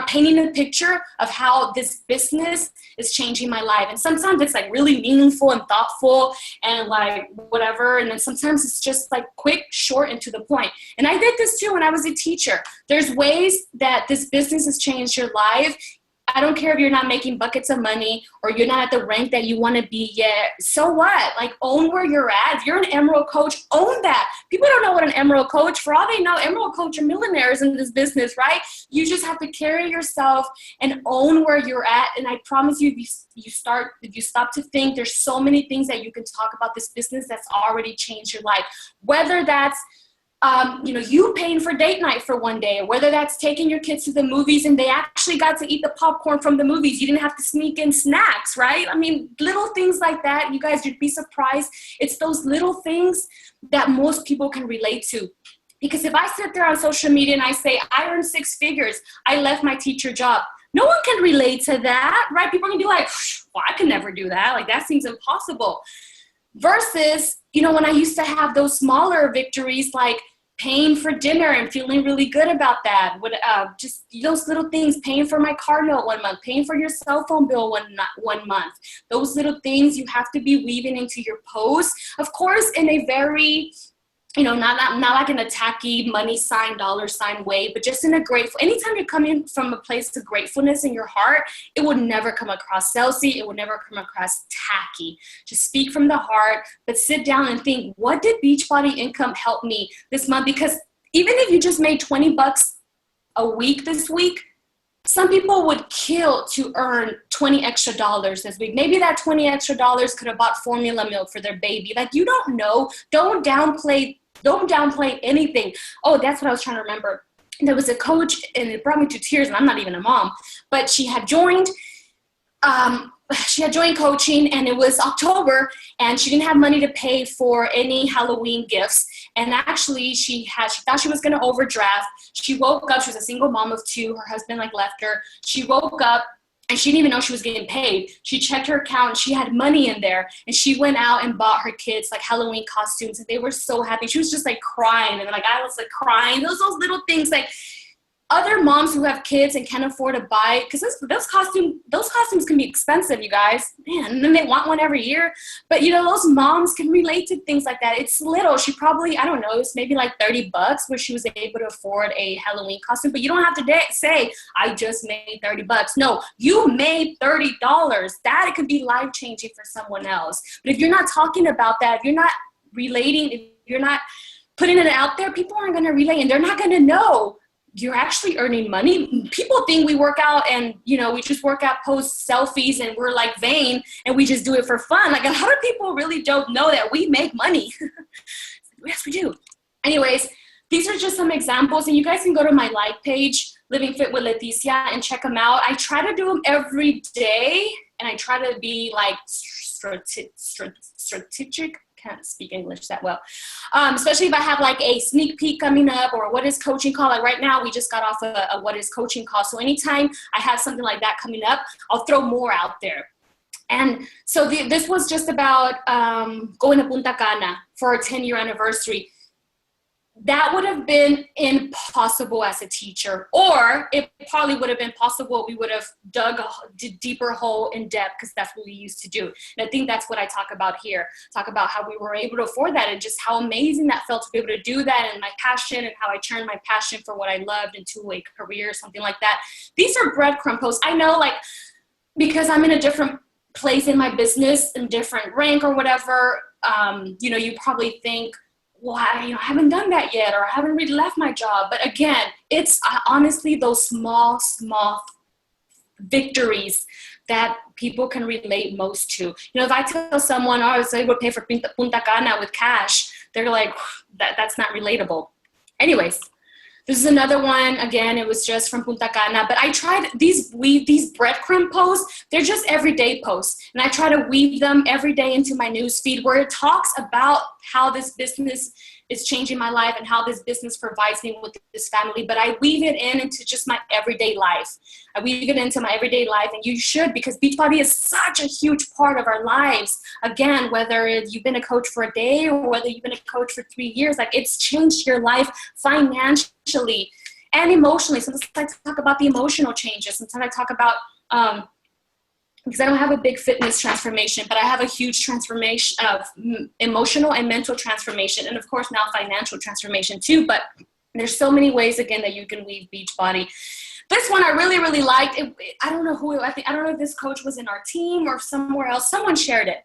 painting a picture of how this business is changing my life. And sometimes it's like really meaningful and thoughtful and like whatever. And then sometimes it's just like quick, short, and to the point. And I did this too when I was a teacher. There's ways that this business has changed your life. I don't care if you're not making buckets of money or you're not at the rank that you want to be yet. So what? Like, own where you're at. If you're an Emerald Coach, own that. People don't know what an Emerald Coach, for all they know, Emerald Coach are millionaires in this business, right? You just have to carry yourself and own where you're at. And I promise you, if you stop to think, there's so many things that you can talk about this business that's already changed your life. Whether that's you paying for date night for one day, or whether that's taking your kids to the movies and they actually got to eat the popcorn from the movies. You didn't have to sneak in snacks, right? I mean, little things like that. You guys, you'd be surprised. It's those little things that most people can relate to. Because if I sit there on social media and I say, I earned 6 figures, I left my teacher job, no one can relate to that, right? People are gonna be like, well, I can never do that. Like, that seems impossible. Versus, when I used to have those smaller victories, like paying for dinner and feeling really good about that. Just those little things, paying for my car note 1 month, paying for your cell phone bill one month. Those little things you have to be weaving into your post. Of course, in a very, not like an attacky money sign, dollar sign way, but just in a grateful, anytime you're coming from a place of gratefulness in your heart, it will never come across salesy. It will never come across tacky. Just speak from the heart, but sit down and think, what did Beachbody Income help me this month? Because even if you just made $20 a week this week, some people would kill to earn $20 extra this week. Maybe that $20 extra could have bought formula milk for their baby. Like, you don't know. Don't downplay anything. Oh, that's what I was trying to remember. There was a coach, and it brought me to tears, and I'm not even a mom, but she had joined coaching, and it was October, and she didn't have money to pay for any Halloween gifts. And actually, she thought she was going to overdraft. She woke up. She was a single mom of 2. Her husband left her. She woke up, and she didn't even know she was getting paid. She checked her account, and she had money in there. And she went out and bought her kids like Halloween costumes, and they were so happy. She was just like crying, and like I was like crying. Those little things, like other moms who have kids and can't afford to buy, because those costumes can be expensive, you guys. Man, and then they want one every year. But those moms can relate to things like that. It's little. She probably, I don't know, it's maybe like $30 where she was able to afford a Halloween costume. But you don't have to say, I just made $30. No, you made $30. That it could be life-changing for someone else. But if you're not talking about that, if you're not relating, if you're not putting it out there, people aren't going to relate, and they're not going to know you're actually earning money. People think we work out and, we just work out, post selfies, and we're like vain and we just do it for fun. Like, a lot of people really don't know that we make money. Yes, we do. Anyways, these are just some examples, and you guys can go to my like page, Living Fit with Leticia, and check them out. I try to do them every day, and I try to be like strategic. Can't speak English that well. Especially if I have like a sneak peek coming up, or what is coaching call. Like right now, we just got off a what is coaching call. So anytime I have something like that coming up, I'll throw more out there. And so this was just about going to Punta Cana for our 10-year anniversary. That would have been impossible as a teacher, or it probably would have been possible. We would have dug a deeper hole in depth, because that's what we used to do. And I think that's what I talk about here. Talk about how we were able to afford that, and just how amazing that felt to be able to do that, and my passion, and how I turned my passion for what I loved into a career, something like that. These are breadcrumb posts. I know, like, because I'm in a different place in my business, in different rank or whatever, you probably think, well, I haven't done that yet, or I haven't really left my job. But again, it's honestly those small victories that people can relate most to. You know, if I tell someone, oh, so I would pay for Punta Cana with cash, they're like, that's not relatable. Anyways, this is another one. Again, it was just from Punta Cana, but I tried these breadcrumb posts. They're just everyday posts, and I try to weave them every day into my newsfeed where it talks about how this business is changing my life and how this business provides me with this family. But I weave it into just my everyday life. I weave it into my everyday life, and you should, because Beachbody is such a huge part of our lives. Again, whether you've been a coach for a day or whether you've been a coach for 3 years, like it's changed your life financially and emotionally. Sometimes I talk about the emotional changes. Sometimes I talk about, because I don't have a big fitness transformation, but I have a huge transformation of emotional and mental transformation. And of course now financial transformation too, but there's so many ways again that you can weave Beachbody. This one I really, really liked. I don't know who, I don't know if this coach was in our team or somewhere else. Someone shared it,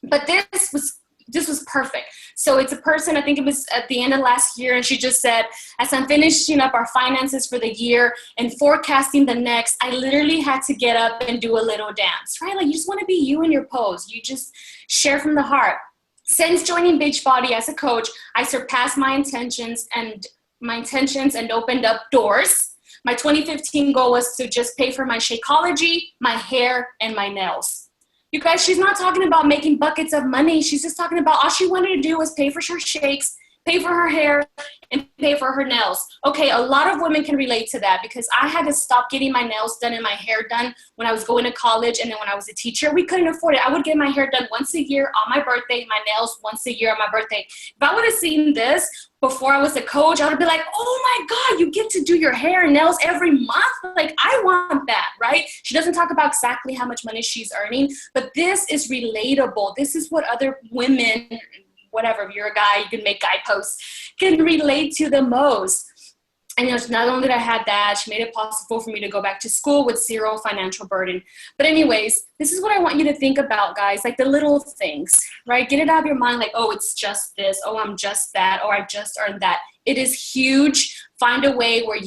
but this was perfect. So it's a person, I think it was at the end of last year, and she just said, as I'm finishing up our finances for the year and forecasting the next, I literally had to get up and do a little dance, right? Like you just want to be you in your pose. You just share from the heart. Since joining Beachbody as a coach, I surpassed my intentions and opened up doors. My 2015 goal was to just pay for my Shakeology, my hair, and my nails. You guys, she's not talking about making buckets of money. She's just talking about all she wanted to do was pay for her shakes, pay for her hair, and pay for her nails. Okay, a lot of women can relate to that because I had to stop getting my nails done and my hair done when I was going to college, and then when I was a teacher, we couldn't afford it. I would get my hair done once a year on my birthday, my nails once a year on my birthday. If I would have seen this before I was a coach, I would be like, oh my God, you get to do your hair and nails every month? Like, I want that, right? She doesn't talk about exactly how much money she's earning, but this is relatable. This is what other women, whatever, if you're a guy, you can make guy posts, can relate to the most. And not only did I have that, she made it possible for me to go back to school with zero financial burden. But anyways, this is what I want you to think about, guys, like the little things, right? Get it out of your mind like, oh, it's just this, oh, I'm just that, or I just earned that. It is huge. Find a way where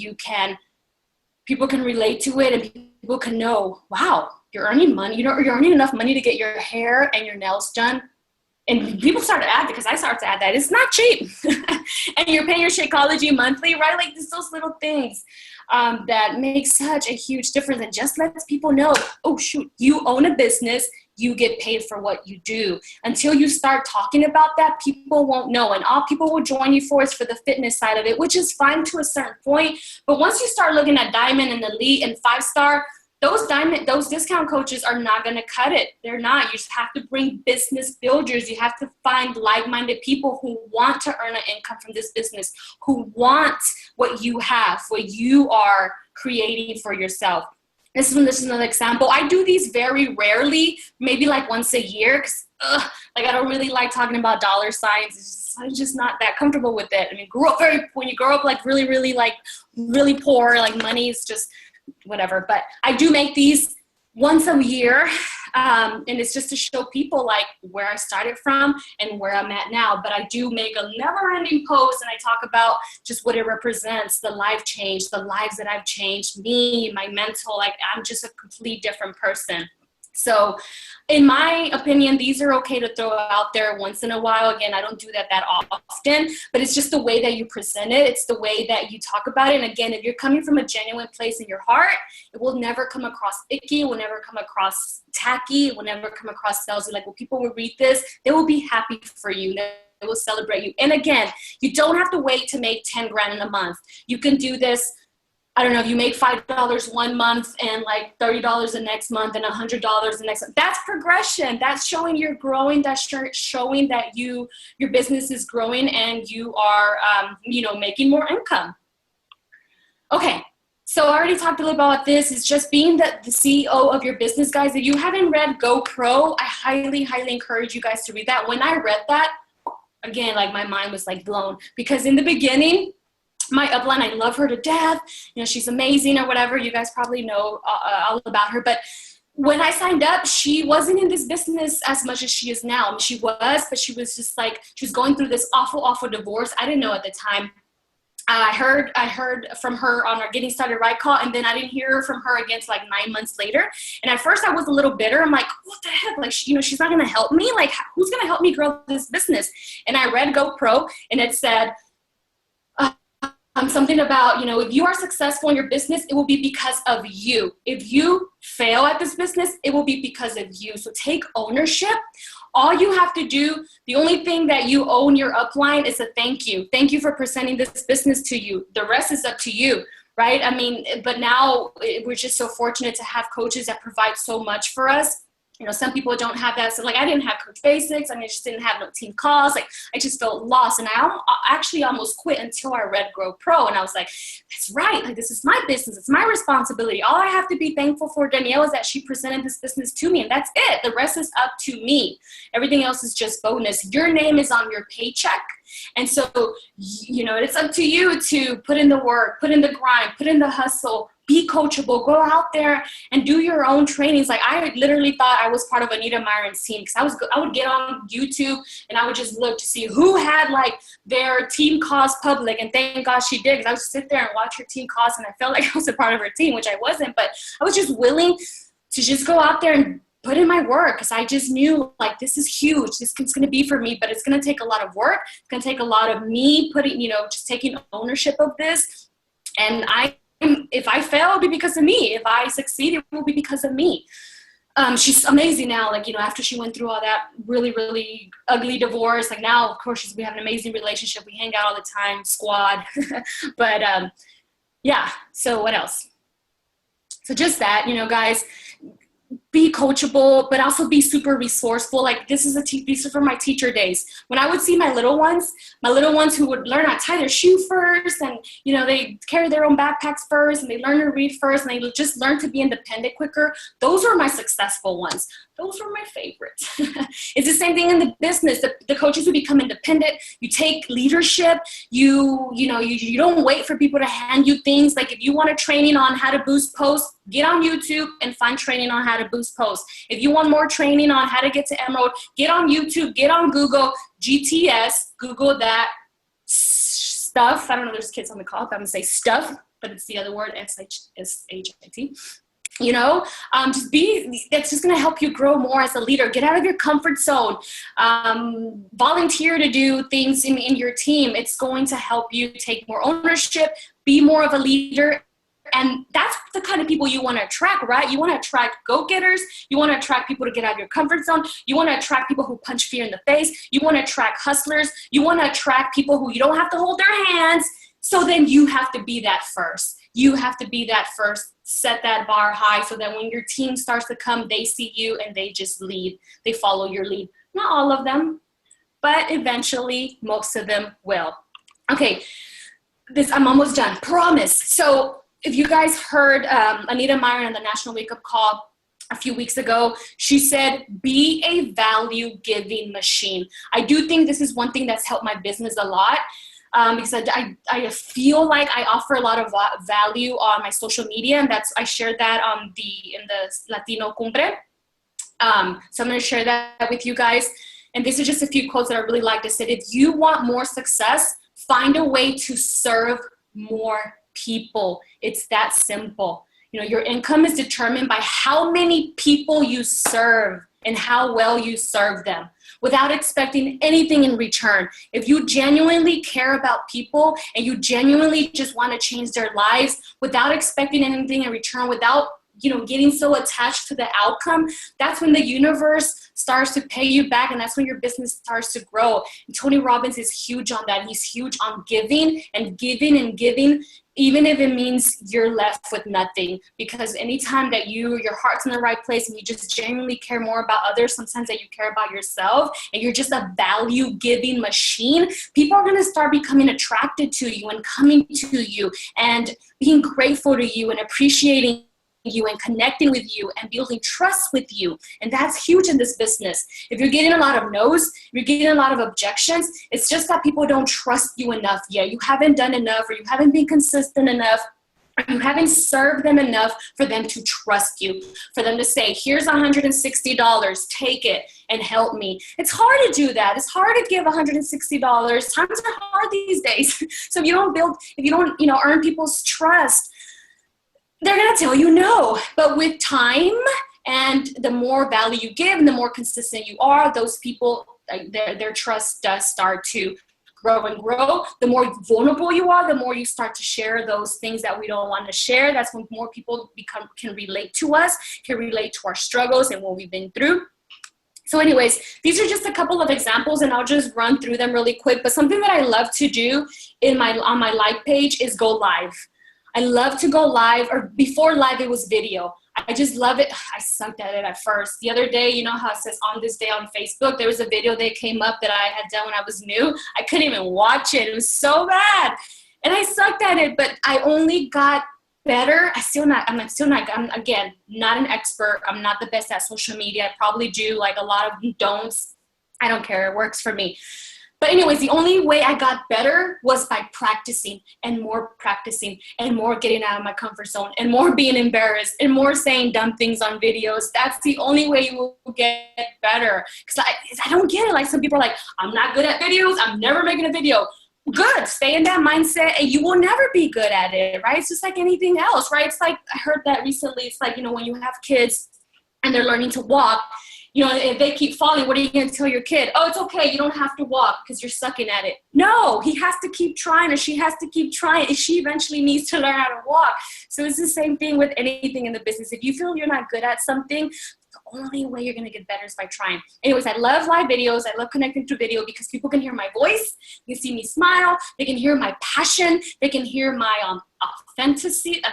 people can relate to it and people can know, wow, you're earning money. You're earning enough money to get your hair and your nails done. And people start to add, because I started to add that, it's not cheap. And you're paying your Shakeology monthly, right? Like just those little things that make such a huge difference and just lets people know, oh shoot, you own a business, you get paid for what you do. Until you start talking about that, people won't know. And all people will join you for is for the fitness side of it, which is fine to a certain point. But once you start looking at Diamond and Elite and 5-star, those discount coaches are not going to cut it. They're not. You just have to bring business builders. You have to find like-minded people who want to earn an income from this business, who want what you have, what you are creating for yourself. This is another example. I do these very rarely, maybe like once a year, because like I don't really like talking about dollar signs. I'm just not that comfortable with it. I mean, when you grow up like really, really like really poor, like money is just whatever, but I do make these once a year, and it's just to show people like where I started from and where I'm at now. But I do make a never-ending post, and I talk about just what it represents, the life change, the lives that I've changed, me, my mental, like I'm just a complete different person. So in my opinion, these are okay to throw out there once in a while. Again, I don't do that often, but it's just the way that you present it. It's the way that you talk about it. And again, if you're coming from a genuine place in your heart, it will never come across icky. It will never come across tacky. It will never come across salesy. Like when people will read this, they will be happy for you. They will celebrate you. And again, you don't have to wait to make 10 grand in a month. You can do this. I don't know, if you make $5 one month and like $30 the next month and $100 the next month. That's progression. That's showing you're growing. That's showing that your business is growing and you are, making more income. Okay, so I already talked a little about this. It's just being the CEO of your business, guys. If you haven't read Go Pro, I highly, highly encourage you guys to read that. When I read that, again, like my mind was like blown, because in the beginning, my upline, I love her to death. She's amazing or whatever. You guys probably know all about her. But when I signed up, she wasn't in this business as much as she is now. I mean, she was, but she was just like, she was going through this awful, awful divorce. I didn't know at the time. I heard from her on our Getting Started Right call, and then I didn't hear from her again until like 9 months later. And at first I was a little bitter. I'm like, what the heck? Like, she's not going to help me. Like, who's going to help me grow this business? And I read GoPro, and it said something about, if you are successful in your business, it will be because of you. If you fail at this business, it will be because of you. So take ownership. All you have to do, the only thing that you owe your upline is a thank you. Thank you for presenting this business to you. The rest is up to you, right? I mean, but now we're just so fortunate to have coaches that provide so much for us. Some people don't have that. So like, I didn't have Coach Basics. I just didn't have no team calls. Like, I just felt lost. And I actually almost quit until I read Grow Pro. And I was like, that's right. Like, this is my business. It's my responsibility. All I have to be thankful for Danielle is that she presented this business to me. And that's it. The rest is up to me. Everything else is just bonus. Your name is on your paycheck. And so, it's up to you to put in the work, put in the grind, put in the hustle, be coachable, go out there and do your own trainings. Like, I literally thought I was part of Anita Myron's team, because I would get on YouTube and I would just look to see who had like their team calls public. And thank God she did, because I would sit there and watch her team calls, and I felt like I was a part of her team, which I wasn't, but I was just willing to just go out there and put in my work, because I just knew like, this is huge. This is going to be for me, but it's going to take a lot of work. It's going to take a lot of me putting, just taking ownership of this. And if I fail, it'll be because of me. If I succeed, it will be because of me. She's amazing now. Like, after she went through all that really, really ugly divorce, like now, of course, we have an amazing relationship. We hang out all the time, squad. But yeah, so what else? So just that, guys, be coachable, but also be super resourceful. Like, these are from my teacher days. When I would see my little ones who would learn how to tie their shoe first, and, they carry their own backpacks first, and they learn to read first, and they just learn to be independent quicker. Those were my successful ones. Those were my favorites. It's the same thing in the business. The coaches who become independent, you take leadership, you don't wait for people to hand you things. Like, if you want a training on how to boost posts, get on YouTube and find training on how to boost posts. If you want more training on how to get to Emerald, get on YouTube, get on Google, GTS, Google that stuff. I don't know, there's kids on the call, I'm going to say stuff, but it's the other word, S-H-I-T. That's just going to help you grow more as a leader. Get out of your comfort zone. Volunteer to do things in your team. It's going to help you take more ownership, be more of a leader. And that's the kind of people you want to attract, right? You want to attract go-getters. You want to attract people to get out of your comfort zone. You want to attract people who punch fear in the face. You want to attract hustlers. You want to attract people who you don't have to hold their hands. So then you have to be that first. You have to be that first. Set that bar high so that when your team starts to come, they see you and they just lead. They follow your lead. Not all of them, but eventually most of them will. Okay, I'm almost done. Promise. So if you guys heard Anita Myron on the National Wake Up Call a few weeks ago, she said, be a value-giving machine. I do think this is one thing that's helped my business a lot. Because I feel like I offer a lot of value on my social media, and I shared that in the Latino Cumbre. So I'm going to share that with you guys. And these are just a few quotes that I really like. They said, if you want more success, find a way to serve more people. It's that simple. Your income is determined by how many people you serve and how well you serve them, without expecting anything in return. If you genuinely care about people and you genuinely just want to change their lives without expecting anything in return, without getting so attached to the outcome, that's when the universe starts to pay you back, and that's when your business starts to grow. And Tony Robbins is huge on that. He's huge on giving and giving and giving, even if it means you're left with nothing. Because anytime that your heart's in the right place and you just genuinely care more about others, sometimes that you care about yourself, and you're just a value-giving machine, people are going to start becoming attracted to you and coming to you and being grateful to you and appreciating you and connecting with you and building trust with you. And that's huge in this business. If you're getting a lot of no's, if you're getting a lot of objections, it's just that people don't trust you enough yet. You haven't done enough, or you haven't been consistent enough. You haven't served them enough for them to trust you, for them to say, here's $160, take it and help me. It's hard to do that. It's hard to give $160. Times are hard these days. So if you don't earn people's trust, they're going to tell you no. But with time and the more value you give and the more consistent you are, those people, their trust does start to grow and grow. The more vulnerable you are, the more you start to share those things that we don't want to share. That's when more people can relate to us, can relate to our struggles and what we've been through. So anyways, these are just a couple of examples, and I'll just run through them really quick. But something that I love to do on my live page is go live. I love to go live, or before live, it was video. I just love it. I sucked at it at first. The other day, you know how it says on this day on Facebook, there was a video that came up that I had done when I was new. I couldn't even watch it. It was so bad. And I sucked at it, but I only got better. I'm again, not an expert. I'm not the best at social media. I probably do like a lot of don'ts. I don't care. It works for me. But anyways, the only way I got better was by practicing and more getting out of my comfort zone and more being embarrassed and more saying dumb things on videos. That's the only way you will get better. Because I don't get it. Like some people are like, I'm not good at videos. I'm never making a video. Good. Stay in that mindset and you will never be good at it, right? It's just like anything else, right? It's like, I heard that recently. It's like, when you have kids and they're learning to walk, if they keep falling, what are you going to tell your kid? Oh, it's okay. You don't have to walk because you're sucking at it. No, he has to keep trying, or she has to keep trying, and she eventually needs to learn how to walk. So it's the same thing with anything in the business. If you feel you're not good at something, the only way you're going to get better is by trying. Anyways, I love live videos. I love connecting to video because people can hear my voice. They can see me smile. They can hear my passion. They can hear my authenticity.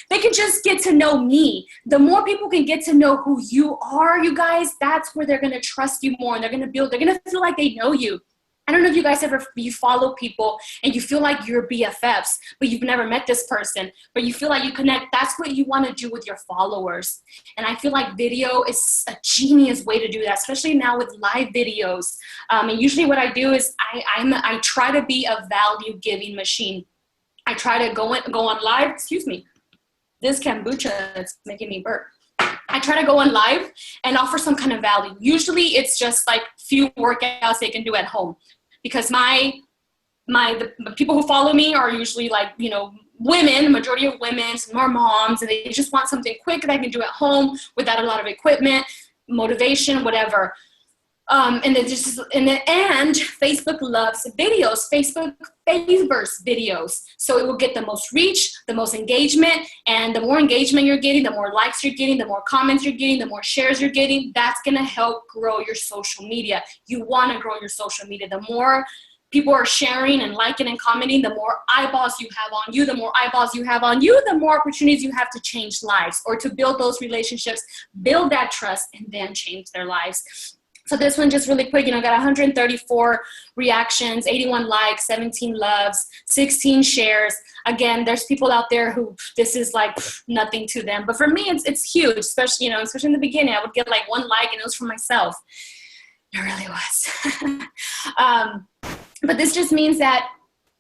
They can just get to know me. The more people can get to know who you are, you guys, that's where they're going to trust you more, and they're going to feel like they know you. I don't know if you guys you follow people and you feel like you're BFFs, but you've never met this person, but you feel like you connect. That's what you want to do with your followers. And I feel like video is a genius way to do that, especially now with live videos. And usually what I do is I try to be a value giving machine. I try to go on live, excuse me. This kombucha is making me burp. I try to go on live and offer some kind of value. Usually it's just like few workouts they can do at home, because the people who follow me are usually like, women, the majority of women, some are moms, and they just want something quick that I can do at home without a lot of equipment, motivation, whatever. And Facebook loves videos. Facebook favors videos. So it will get the most reach, the most engagement, and the more engagement you're getting, the more likes you're getting, the more comments you're getting, the more shares you're getting. That's going to help grow your social media. You want to grow your social media. The more people are sharing and liking and commenting, the more eyeballs you have on you. The more eyeballs you have on you, the more opportunities you have to change lives or to build those relationships, build that trust, and then change their lives. So this one just really quick, got 134 reactions, 81 likes, 17 loves, 16 shares. Again, there's people out there who this is like nothing to them. But for me, it's huge, especially in the beginning. I would get like 1 like and it was for myself. It really was. But this just means that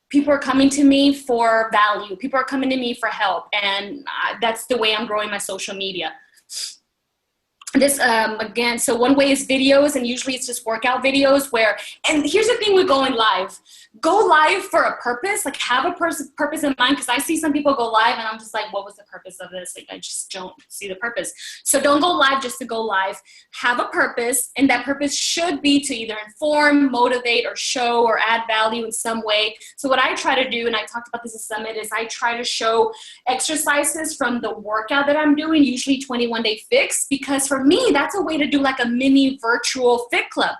people are coming to me for value. People are coming to me for help. And that's the way I'm growing my social media. This, again, so one way is videos, and usually it's just workout videos and here's the thing with going live. Go live for a purpose, like have a purpose in mind, because I see some people go live and I'm just like, what was the purpose of this? Like, I just don't see the purpose. So don't go live just to go live. Have a purpose, and that purpose should be to either inform, motivate, or show or add value in some way. So what I try to do, and I talked about this at Summit, is I try to show exercises from the workout that I'm doing, usually 21-day fix, because for me, that's a way to do like a mini virtual fit club.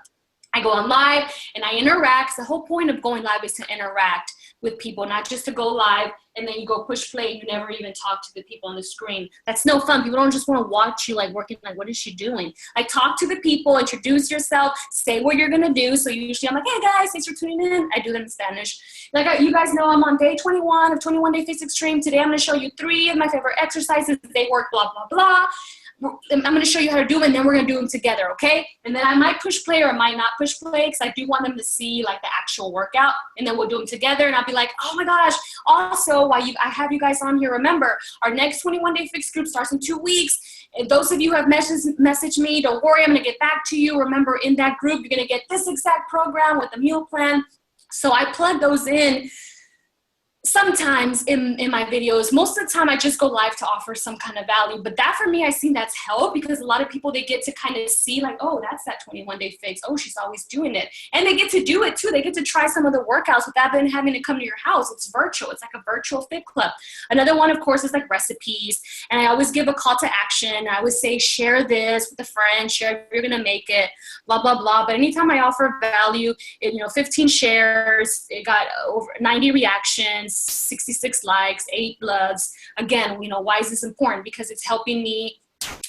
I go on live and I interact. The whole point of going live is to interact with people, not just to go live and then you go push play and you never even talk to the people on the screen. That's no fun. People don't just want to watch you like working, like, what is she doing? Like, talk to the people, introduce yourself, say what you're going to do. So usually I'm like, hey guys, thanks for tuning in. I do them in Spanish. Like, you guys know I'm on day 21 of 21 Day Fix Extreme. Today I'm going to show you 3 of my favorite exercises. They work, blah, blah, blah. I'm going to show you how to do them, and then we're going to do them together, okay? And then I might push play or I might not push play because I do want them to see like the actual workout, and then we'll do them together. And I'll be like, oh my gosh, also while I have you guys on here, remember our next 21-day fix group starts in 2 weeks. And those of you who have messaged me, don't worry, I'm going to get back to you. Remember, in that group, you're going to get this exact program with the meal plan. So I plug those in sometimes in my videos. Most of the time I just go live to offer some kind of value, but that for me, I think that's help because a lot of people, they get to kind of see like, oh, that's that 21-day fix. Oh, she's always doing it. And they get to do it too. They get to try some of the workouts without them having to come to your house. It's virtual. It's like a virtual fit club. Another one, of course, is like recipes. And I always give a call to action. I always say, share this with a friend, share if you're going to make it, blah, blah, blah. But anytime I offer value, 15 shares, it got over 90 reactions, 66 likes, 8 loves. Again, why is this important? Because it's helping me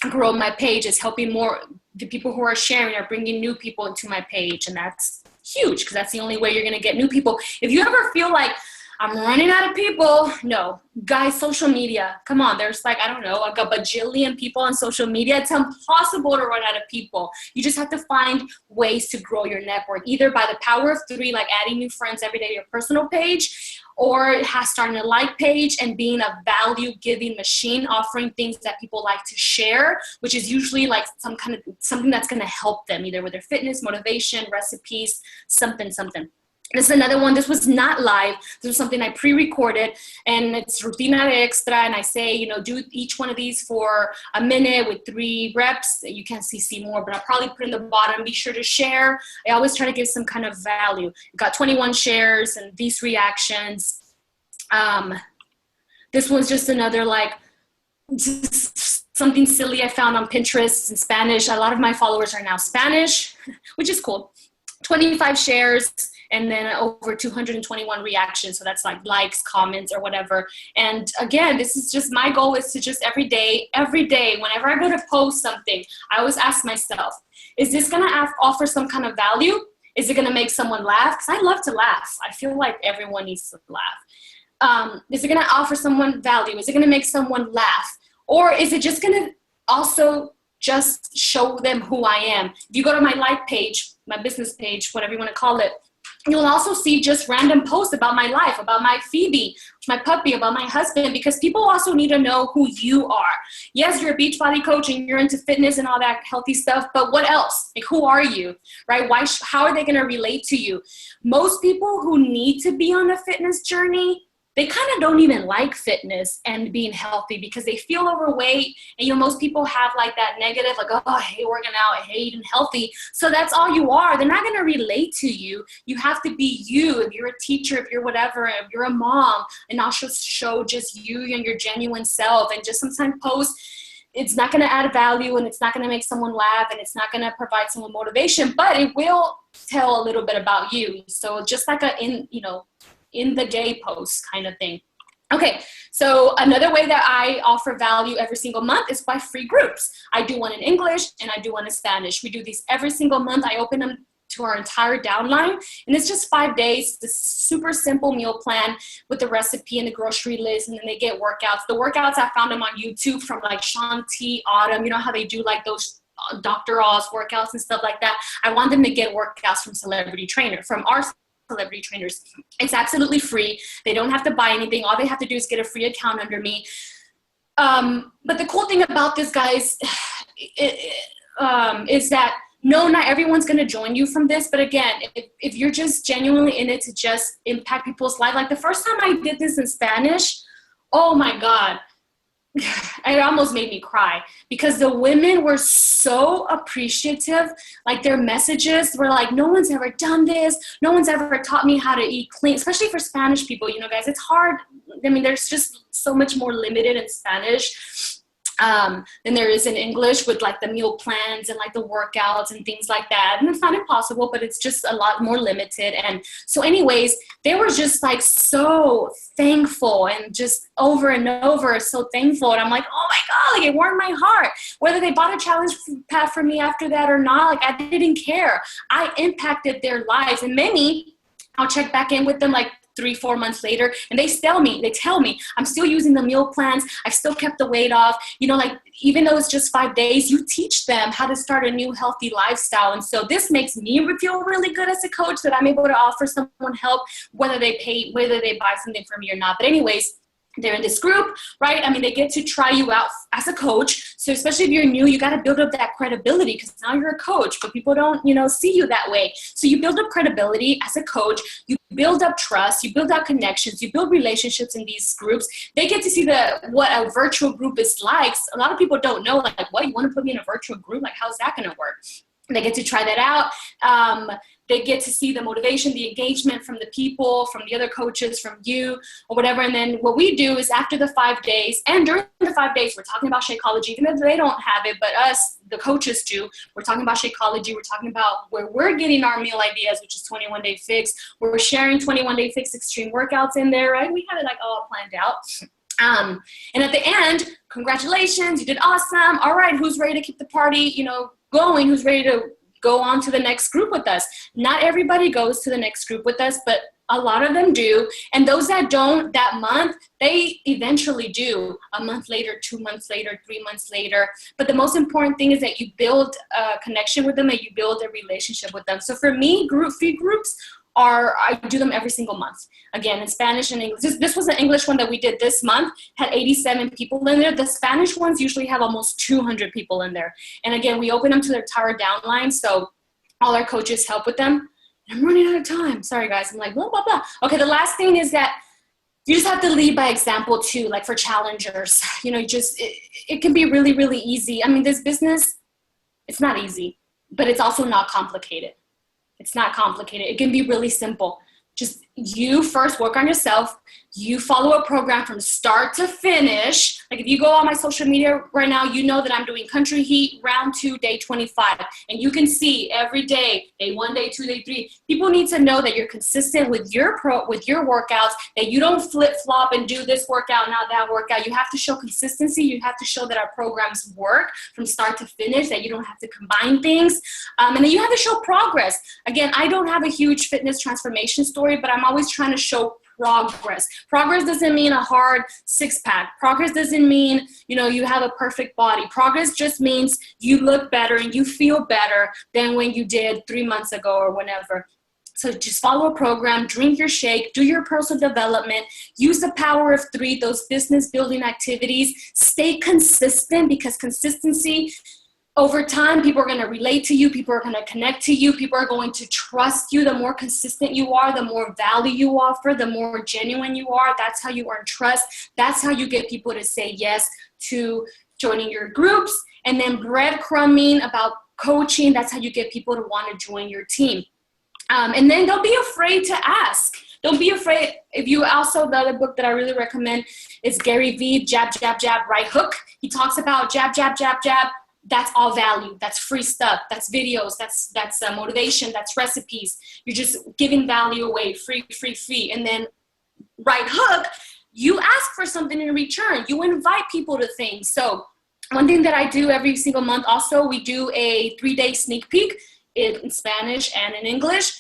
grow my page. It's helping more, the people who are sharing are bringing new people into my page. And that's huge because that's the only way you're going to get new people. If you ever feel like I'm running out of people, no. Guys, social media, come on. There's like, I don't know, like a bajillion people on social media. It's impossible to run out of people. You just have to find ways to grow your network, either by the power of 3, like adding new friends every day to your personal page, or starting a like page and being a value giving machine, offering things that people like to share, which is usually like something that's going to help them either with their fitness, motivation, recipes, something. This is another one. This was not live. This was something I pre-recorded, and it's rutina extra. And I say, do each one of these for a minute with 3 reps. You can see more, but I'll probably put in the bottom. Be sure to share. I always try to give some kind of value. Got 21 shares and these reactions. This one's just another like something silly I found on Pinterest in Spanish. A lot of my followers are now Spanish, which is cool. 25 shares. And then over 221 reactions. So that's like likes, comments, or whatever. And again, this is just, my goal is to just every day, whenever I go to post something, I always ask myself, is this going to offer some kind of value? Is it going to make someone laugh? Because I love to laugh. I feel like everyone needs to laugh. Is it going to offer someone value? Is it going to make someone laugh? Or is it just going to also just show them who I am? If you go to my like page, my business page, whatever you want to call it, you'll also see just random posts about my life, about my Phoebe, my puppy, about my husband, because people also need to know who you are. Yes, you're a Beachbody coach and you're into fitness and all that healthy stuff, but what else? Like, who are you, right? How are they going to relate to you? Most people who need to be on a fitness journey, they kind of don't even like fitness and being healthy because they feel overweight. And most people have like that negative, like, oh, I hate working out, I hate eating healthy. So that's all you are. They're not going to relate to you. You have to be you. If you're a teacher, if you're whatever, if you're a mom, and also show just you and your genuine self, and just sometimes post. It's not going to add value, and it's not going to make someone laugh, and it's not going to provide someone motivation, but it will tell a little bit about you. So just like in the day post kind of thing. Okay, so another way that I offer value every single month is by free groups. I do one in English and I do one in Spanish. We do these every single month. I open them to our entire downline, and it's just 5 days. This super simple meal plan with the recipe and the grocery list, and then they get workouts. The workouts, I found them on YouTube from like Shanti, Autumn. You know how they do like those Dr. Oz workouts and stuff like that? I want them to get workouts from our celebrity trainers. It's absolutely free. They don't have to buy anything. All they have to do is get a free account under me. But the cool thing about this, guys, is that no, not everyone's going to join you from this. But again, if you're just genuinely in it to just impact people's life, like the first time I did this in Spanish, oh my God, it almost made me cry because the women were so appreciative. Like their messages were like, no one's ever done this. No one's ever taught me how to eat clean, especially for Spanish people. Guys, it's hard. I mean, there's just so much more limited in Spanish than there is in English with like the meal plans and like the workouts and things like that. And it's not impossible, but it's just a lot more limited. And so anyways, they were just like so thankful and just over and over so thankful. And I'm like, oh my God, like it warmed my heart. Whether they bought a challenge pack for me after that or not, like I didn't care. I impacted their lives. And many, I'll check back in with them like 3-4 months later, and they tell me I'm still using the meal plans. I've still kept the weight off. You know, like even though it's just 5 days, you teach them how to start a new healthy lifestyle. And so this makes me feel really good as a coach that I'm able to offer someone help, whether they buy something from me or not. But anyways, they're in this group, right? I mean, they get to try you out as a coach. So especially if you're new, you got to build up that credibility because now you're a coach, but people don't, you know, see you that way. So you build up credibility as a coach. You build up trust. You build up connections. You build relationships in these groups. They get to see what a virtual group is like. A lot of people don't know, like, what, you want to put me in a virtual group? Like, how's that going to work? They get to try that out. They get to see the motivation, the engagement from the people, from the other coaches, from you, or whatever. And then what we do is after the 5 days, and during the 5 days, we're talking about Shakeology, even if they don't have it, but us, the coaches do. We're talking about Shakeology. We're talking about where we're getting our meal ideas, which is 21 Day Fix. We're sharing 21 Day Fix extreme workouts in there, right? We have it like all planned out. And at the end, congratulations, you did awesome. All right, who's ready to keep the party, you know, going? Who's ready to go on to the next group with us? Not everybody goes to the next group with us, but a lot of them do. And those that don't that month, they eventually do a month later, 2 months later, 3 months later. But the most important thing is that you build a connection with them and you build a relationship with them. So for me, free groups I do them every single month. Again, in Spanish and English. This was an English one that we did this month, had 87 people in there. The Spanish ones usually have almost 200 people in there. And again, we open them to their entire downline, so all our coaches help with them. I'm running out of time. Sorry, guys. I'm like, blah, blah, blah. Okay, the last thing is that you just have to lead by example, too, like for challengers. You know, it can be really, really easy. I mean, this business, it's not easy, but it's also not complicated. It's not complicated. It can be really simple. Just you first work on yourself. You follow a program from start to finish. Like if you go on my social media right now, you know that I'm doing Country Heat round 2, day 25. And you can see every day, day 1, day 2, day 3. People need to know that you're consistent with your workouts, that you don't flip-flop and do this workout, not that workout. You have to show consistency. You have to show that our programs work from start to finish, that you don't have to combine things. And then you have to show progress. Again, I don't have a huge fitness transformation story, but I'm always trying to show progress. Progress doesn't mean a hard 6-pack. Progress doesn't mean, you know, you have a perfect body. Progress just means you look better and you feel better than when you did 3 months ago or whenever. So just follow a program, drink your shake, do your personal development, use the power of 3, those business building activities, stay consistent, because consistency, over time, people are going to relate to you. People are going to connect to you. People are going to trust you. The more consistent you are, the more value you offer, the more genuine you are. That's how you earn trust. That's how you get people to say yes to joining your groups. And then breadcrumbing about coaching. That's how you get people to want to join your team. And then don't be afraid to ask. Don't be afraid. If you also, the other book that I really recommend is Gary Vee, Jab, Jab, Jab, Right Hook. He talks about jab, jab, jab, jab. That's all value. That's free stuff. That's videos. That's motivation. That's recipes. You're just giving value away, free, free, free. And then right hook, you ask for something in return. You invite people to things. So one thing that I do every single month also, we do a 3-day sneak peek in Spanish and in English.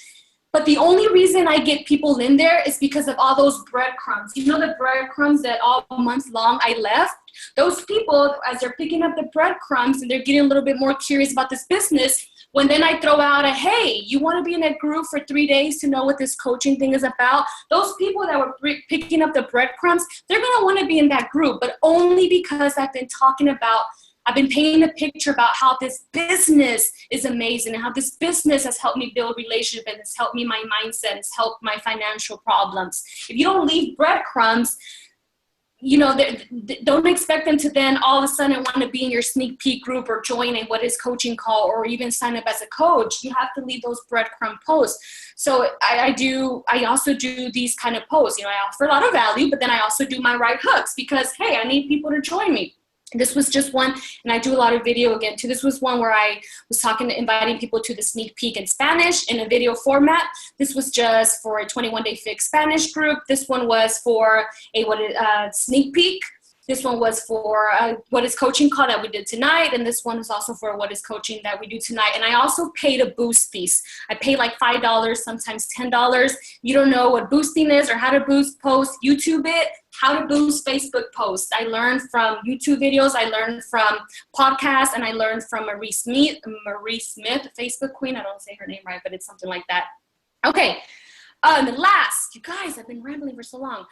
But the only reason I get people in there is because of all those breadcrumbs. You know, the breadcrumbs that all month long I left? Those people, as they're picking up the breadcrumbs and they're getting a little bit more curious about this business, when then I throw out a, hey, you want to be in a group for 3 days to know what this coaching thing is about? Those people that were picking up the breadcrumbs, they're going to want to be in that group, but only because I've been painting a picture about how this business is amazing and how this business has helped me build relationships and it's helped me my mindset, it's helped my financial problems. If you don't leave breadcrumbs, you know, don't expect them to then all of a sudden want to be in your sneak peek group or join a what is coaching call or even sign up as a coach. You have to leave those breadcrumb posts. So I also do these kind of posts. You know, I offer a lot of value, but then I also do my right hooks because, hey, I need people to join me. This was just one, and I do a lot of video again too. This was one where I was inviting people to the sneak peek in Spanish in a video format. This was just for a 21 Day Fix Spanish group. This one was for a sneak peek This one was for What is Coaching call that we did tonight. And this one is also for What is Coaching that we do tonight. And I also pay to boost these. I pay like $5, sometimes $10. You don't know what boosting is or how to boost posts, YouTube it, how to boost Facebook posts. I learned from YouTube videos. I learned from podcasts, and I learned from Marie Smith, Facebook queen. I don't say her name right, but it's something like that. Okay. Last, you guys, I've been rambling for so long.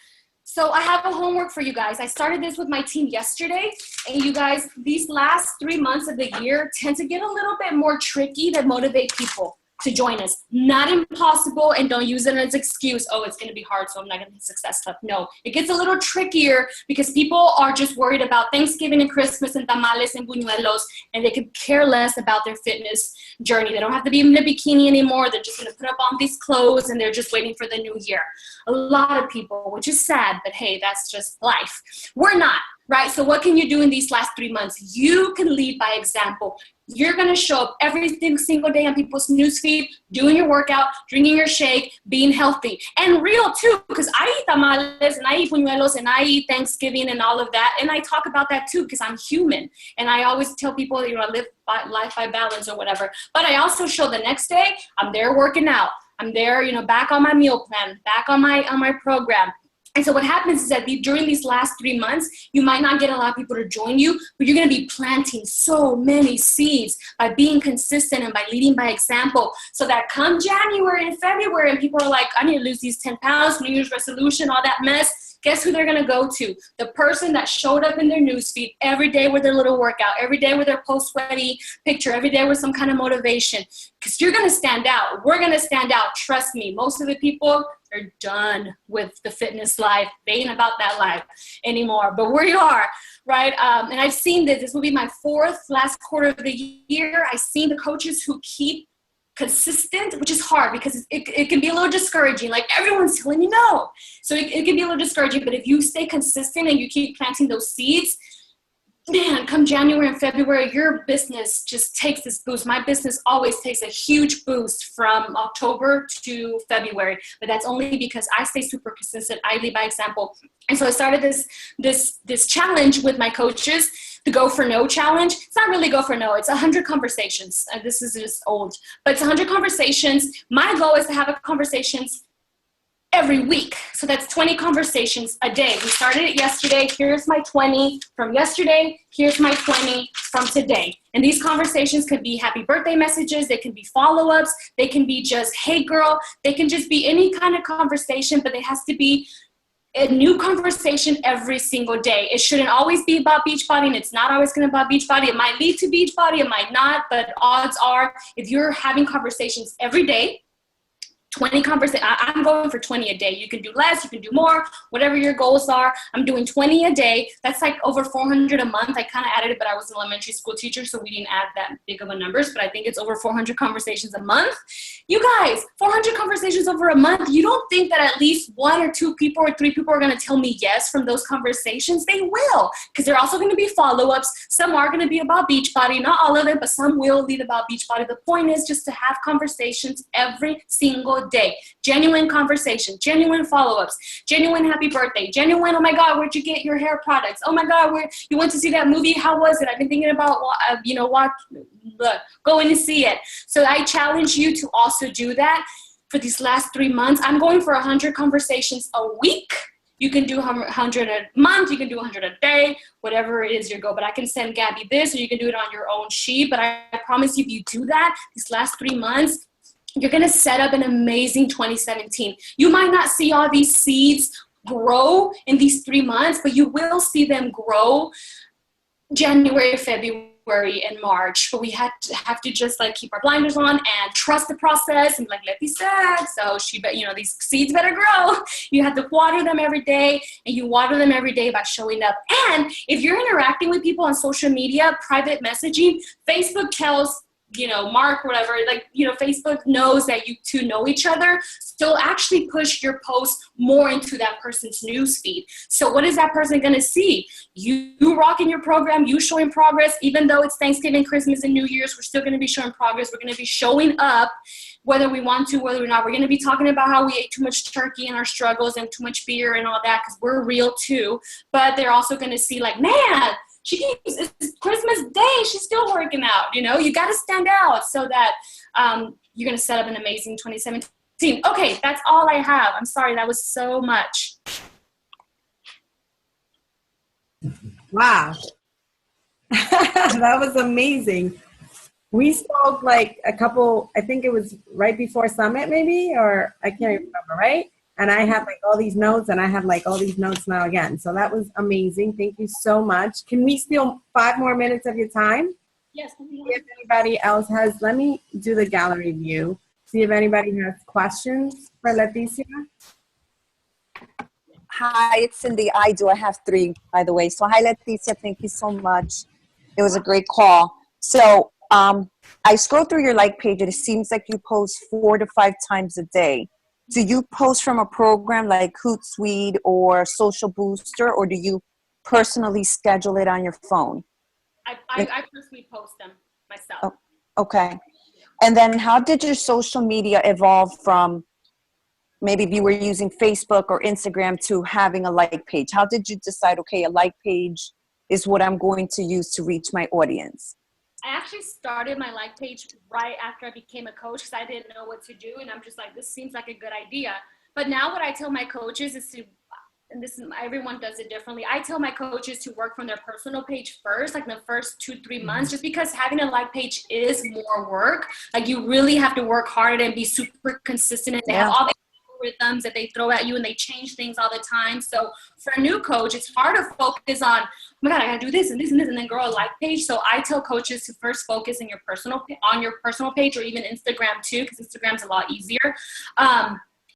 So I have a homework for you guys. I started this with my team yesterday, and you guys, these last 3 months of the year tend to get a little bit more tricky to motivate people to join us. Not impossible, and don't use it as an excuse. Oh, it's gonna be hard, so I'm not gonna be successful. No, it gets a little trickier because people are just worried about Thanksgiving and Christmas and tamales and buñuelos, and they could care less about their fitness journey. They don't have to be in a bikini anymore. They're just gonna put up on these clothes, and they're just waiting for the new year. A lot of people, which is sad, but hey, that's just life. We're not, right? So what can you do in these last 3 months? You can lead by example. You're going to show up every single day on people's newsfeed, doing your workout, drinking your shake, being healthy. And real too, because I eat tamales and I eat buñuelos and I eat Thanksgiving and all of that. And I talk about that too because I'm human. And I always tell people, I live life by balance or whatever. But I also show the next day, I'm there working out. I'm there, back on my meal plan, back on my program. And so what happens is that during these last 3 months, you might not get a lot of people to join you, but you're going to be planting so many seeds by being consistent and by leading by example, so that come January and February and people are like, I need to lose these 10 pounds, New Year's resolution, all that mess. Guess who they're going to go to? The person that showed up in their newsfeed every day with their little workout, every day with their post-sweaty picture, every day with some kind of motivation. Because you're going to stand out. We're going to stand out. Trust me. Most of the people are done with the fitness life. They ain't about that life anymore. But we are, right? And I've seen this. This will be my last quarter of the year. I've seen the coaches who keep consistent, which is hard because it can be a little discouraging. Like everyone's telling you no. So it can be a little discouraging, but if you stay consistent and you keep planting those seeds, man, come January and February, your business just takes this boost. My business always takes a huge boost from October to February, but that's only because I stay super consistent. I lead by example. And so I started this challenge with my coaches, the Go for No challenge. It's not really Go for No. It's 100 conversations. This is just old, but it's 100 conversations. My goal is to have conversations every week. So that's 20 conversations a day. We started it yesterday. Here's my 20 from yesterday. Here's my 20 from today. And these conversations could be happy birthday messages. They can be follow-ups. They can be just, hey girl. They can just be any kind of conversation, but it has to be a new conversation every single day. It shouldn't always be about Beachbody, and it's not always going to be about Beachbody. It might lead to Beachbody. It might not, but odds are if you're having conversations every day, 20 conversations. I'm going for 20 a day. You can do less, you can do more, whatever your goals are. I'm doing 20 a day. That's like over 400 a month. I kind of added it, but I was an elementary school teacher, so we didn't add that big of a numbers, but I think it's over 400 conversations a month. You guys, 400 conversations over a month. You don't think that at least 1 or 2 people or 3 people are going to tell me yes from those conversations? They will, because they're also going to be follow-ups. Some are going to be about Beachbody, not all of them, but some will lead about Beachbody. The point is just to have conversations every single day. Genuine conversation, genuine follow-ups, genuine happy birthday, genuine, oh my God, where'd you get your hair products? Oh my God, you went to see that movie? How was it? I've been thinking about, going to see it. So I challenge you to also do that for these last 3 months. I'm going for 100 conversations a week. You can do 100 a month, you can do 100 a day, whatever it is your goal. But I can send Gabby this, or you can do it on your own sheet. But I promise you, if you do that these last 3 months, you're going to set up an amazing 2017. You might not see all these seeds grow in these 3 months, but you will see them grow January, February, and March. But we have to just like keep our blinders on and trust the process. And like Leti said, so these seeds better grow. You have to water them every day, and you water them every day by showing up. And if you're interacting with people on social media, private messaging, Facebook tells Mark, whatever, Facebook knows that you two know each other. So actually push your post more into that person's newsfeed. So what is that person going to see? You rocking your program, you showing progress, even though it's Thanksgiving, Christmas, and New Year's, we're still going to be showing progress. We're going to be showing up whether we want to, whether or not. We're going to be talking about how we ate too much turkey and our struggles and too much beer and all that, because we're real too. But they're also going to see like, man, it's Christmas Day, she's still working out. You know, you got to stand out so that you're going to set up an amazing 2017. Okay, that's all I have. I'm sorry, that was so much. Wow. That was amazing. We spoke like a couple, I think it was right before Summit maybe, or I can't remember, right? And I have like all these notes, and I have like all these notes now again. So that was amazing. Thank you so much. Can we steal 5 more minutes of your time? Yes. See if anybody else has, let me do the gallery view. See if anybody has questions for Leticia. Hi, it's Cindy. I do. I have 3, by the way. So hi, Leticia. Thank you so much. It was a great call. So I scroll through your like page, and it seems like you post 4 to 5 times a day. Do you post from a program like Hootsuite or Social Booster, or do you personally schedule it on your phone? I personally post them myself. Oh, okay. And then how did your social media evolve from maybe if you were using Facebook or Instagram to having a like page? How did you decide, okay, a like page is what I'm going to use to reach my audience? I actually started my like page right after I became a coach, because I didn't know what to do. And I'm just like, this seems like a good idea. But now what I tell my coaches is to, and this is, everyone does it differently. I tell my coaches to work from their personal page first, like the first 2-3 months, just because having a like page is more work. Like you really have to work hard and be super consistent, and they have all the algorithms that they throw at you, and they change things all the time. So for a new coach, it's hard to focus on, oh my God, I gotta do this and this and this, and then grow a like page. So I tell coaches to first focus on your personal page, or even Instagram too, because Instagram's a lot easier.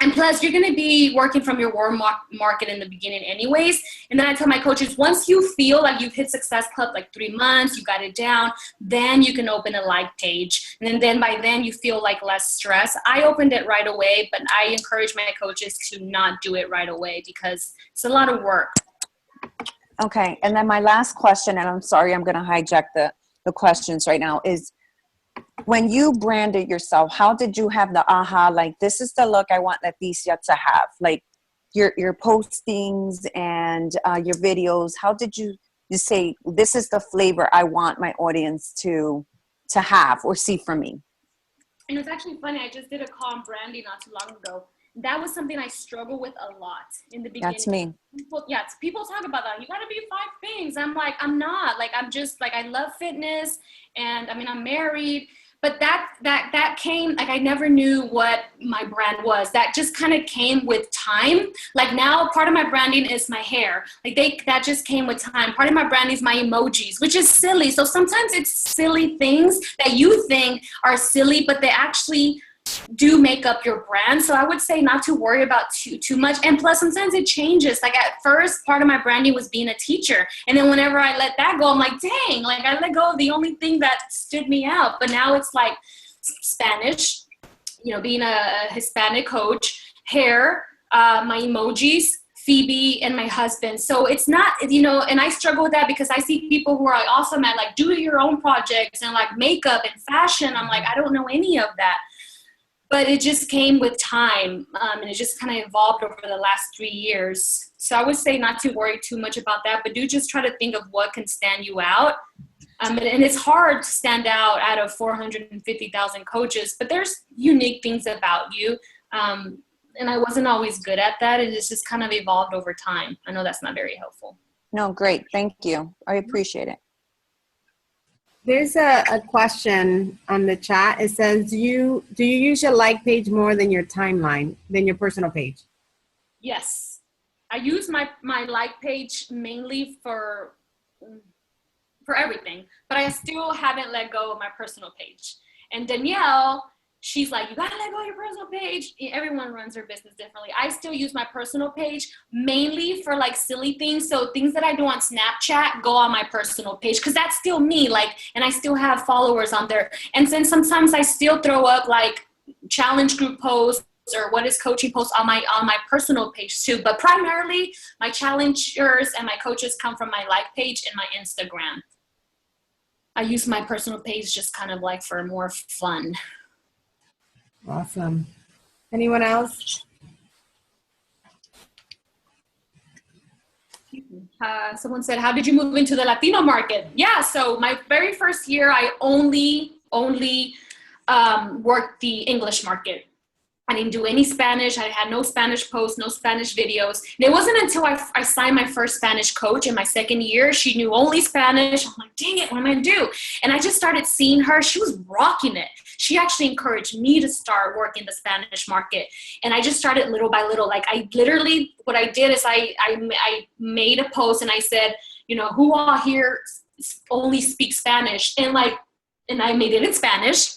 And plus, you're going to be working from your warm market in the beginning anyways. And then I tell my coaches, once you feel like you've hit Success Club, like 3 months, you got it down, then you can open a like page. And then by then you feel like less stress. I opened it right away, but I encourage my coaches to not do it right away because it's a lot of work. Okay. And then my last question, and I'm sorry, I'm going to hijack the questions right now, is when you branded yourself, how did you have the aha, like, this is the look I want Leticia to have? Like your postings and your videos, how did you say, this is the flavor I want my audience to have or see from me? And it's actually funny, I just did a call on branding not too long ago. That was something I struggle with a lot in the beginning. That's me. People talk about that. You got to be 5 things. I'm like, I'm not. Like, I'm just like, I love fitness, and I mean, I'm married. But that came, like, I never knew what my brand was. That just kind of came with time. Like now, part of my branding is my hair. Like that just came with time. Part of my branding is my emojis, which is silly. So sometimes it's silly things that you think are silly, but they actually do make up your brand. So I would say not to worry about too much. And plus, sometimes it changes. Like at first, part of my branding was being a teacher. And then whenever I let that go, I'm like, dang, like I let go of the only thing that stood me out. But now it's like Spanish, you know, being a Hispanic coach, hair, my emojis, Phoebe, and my husband. So it's not, you know, and I struggle with that because I see people who are like awesome at like do your own projects and like makeup and fashion. I'm like, I don't know any of that. But it just came with time, and it just kind of evolved over the last 3 years. So I would say not to worry too much about that, but do just try to think of what can stand you out. And it's hard to stand out of 450,000 coaches, but there's unique things about you. And I wasn't always good at that. It's just kind of evolved over time. I know that's not very helpful. No, great. Thank you. I appreciate it. There's a question on the chat. It says, do you use your like page more than your timeline, than your personal page? Yes. I use my like page mainly for everything, but I still haven't let go of my personal page. And Danielle, she's like, you gotta let go of your personal page. Everyone runs their business differently. I still use my personal page mainly for like silly things. So things that I do on Snapchat go on my personal page because that's still me. Like, and I still have followers on there. And then sometimes I still throw up like challenge group posts or what is coaching posts on my personal page too. But primarily my challengers and my coaches come from my like page and my Instagram. I use my personal page just kind of like for more fun. Awesome. Anyone else? Someone said, how did you move into the Latino market? Yeah, so my very first year, I only worked the English market. I didn't do any Spanish. I had no Spanish posts, no Spanish videos. And it wasn't until I signed my first Spanish coach in my second year. She knew only Spanish. I'm like, dang it, what am I gonna do? And I just started seeing her. She was rocking it. She actually encouraged me to start working the Spanish market. And I just started little by little. Like I literally, what I did is I made a post and I said, you know, who all here only speak Spanish? And I made it in Spanish.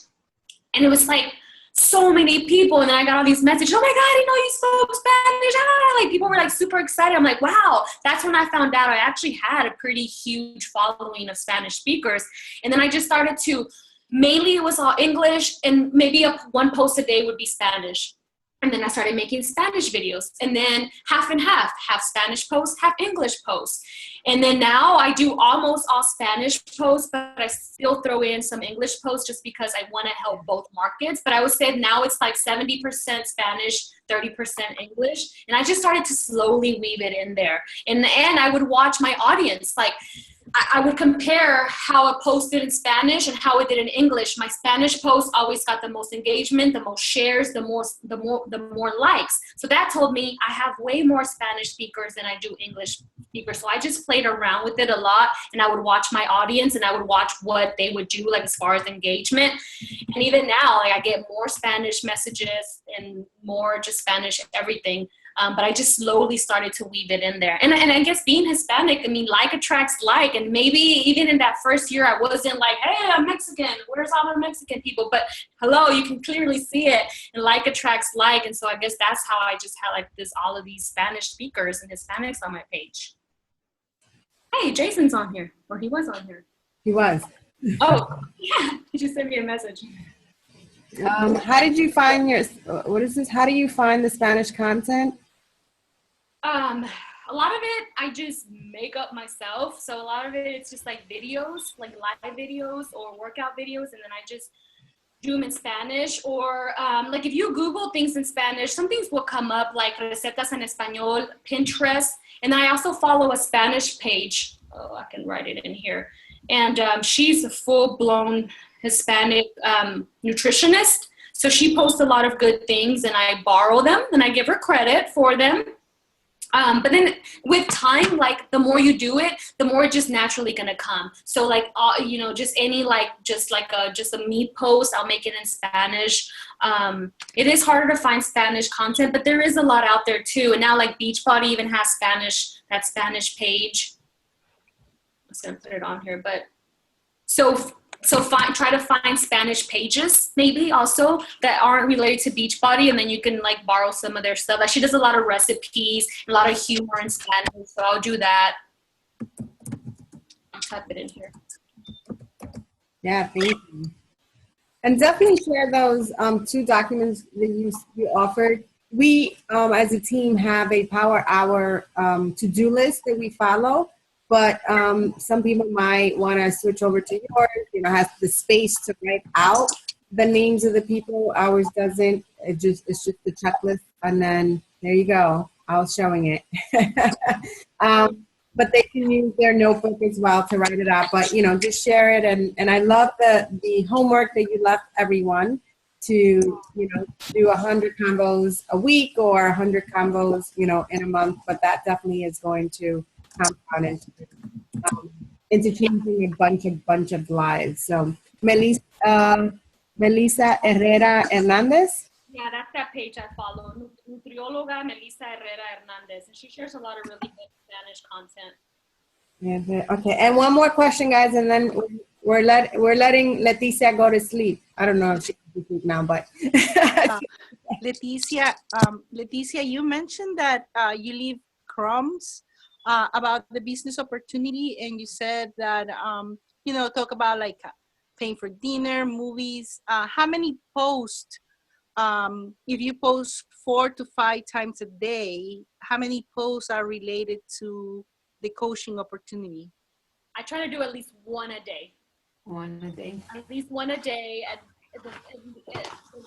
And it was like, so many people, and then I got all these messages, oh my God, I didn't know you spoke Spanish. Like people were like super excited. I'm like, wow. That's when I found out I actually had a pretty huge following of Spanish speakers. And then I just started to, mainly it was all English, and maybe one post a day would be Spanish. And then I started making Spanish videos, and then half and half Spanish posts, half English posts. And then now I do almost all Spanish posts, but I still throw in some English posts just because I want to help both markets. But I would say now it's like 70% Spanish, 30% English. And I just started to slowly weave it in there. And I would watch my audience. Like I would compare how I posted in Spanish and how I did in English. My Spanish post always got the most engagement, the most shares, the more likes. So that told me I have way more Spanish speakers than I do English speakers. So I just played around with it a lot, and I would watch my audience and I would watch what they would do, like as far as engagement. And even now, like I get more Spanish messages and more just Spanish everything. But I just slowly started to weave it in there. And I guess being Hispanic, I mean, like attracts like. And maybe even in that first year, I wasn't like, hey, I'm Mexican. Where's all the Mexican people? But hello, you can clearly see it. And like attracts like. And so I guess that's how I just had like all of these Spanish speakers and Hispanics on my page. Hey, Jason's on here. Or he was on here. He was. Oh, yeah. He just sent me a message. How did you find what is this? How do you find the Spanish content? A lot of it I just make up myself. So a lot of it, it's just like videos, like live videos or workout videos. And then I just do them in Spanish, or like if you Google things in Spanish, some things will come up like recetas en español, Pinterest. And then I also follow a Spanish page. Oh, I can write it in here. And she's a full-blown Hispanic nutritionist. So she posts a lot of good things, and I borrow them and I give her credit for them. But then with time, like the more you do it, the more it's just naturally going to come. So like, you know, just any, like, just a meat post, I'll make it in Spanish. It is harder to find Spanish content, but there is a lot out there too. And now like Beachbody even has that Spanish page. I was going to put it on here, but try to find Spanish pages maybe also that aren't related to Beachbody, and then you can like borrow some of their stuff. Like she does a lot of recipes, a lot of humor in Spanish, so I'll do that. I'll type it in here. Yeah, thank you. And definitely share those 2 documents that you offered. We, as a team, have a Power Hour to-do list that we follow. But some people might want to switch over to yours, you know, has the space to write out the names of the people. Ours doesn't. It's just the checklist. And then there you go. I was showing it. But they can use their notebook as well to write it out. But, you know, just share it. And I love the homework that you left everyone to, you know, do 100 combos a week or 100 combos, you know, in a month. But that definitely is going to compound into changing a bunch of lives. So Melissa Herrera Hernandez. Yeah, that's that page I follow. Nutrióloga Melissa Herrera Hernandez, and she shares a lot of really good Spanish content. Yeah, okay, and one more question, guys, and then we're letting Leticia go to sleep. I don't know if she can sleep now, but Leticia, you mentioned that you leave crumbs about the business opportunity, and you said that you know, talk about like paying for dinner, movies. How many posts? If you post 4 to 5 times a day, how many posts are related to the coaching opportunity? I try to do at least one a day. one a day. At least one a day. at the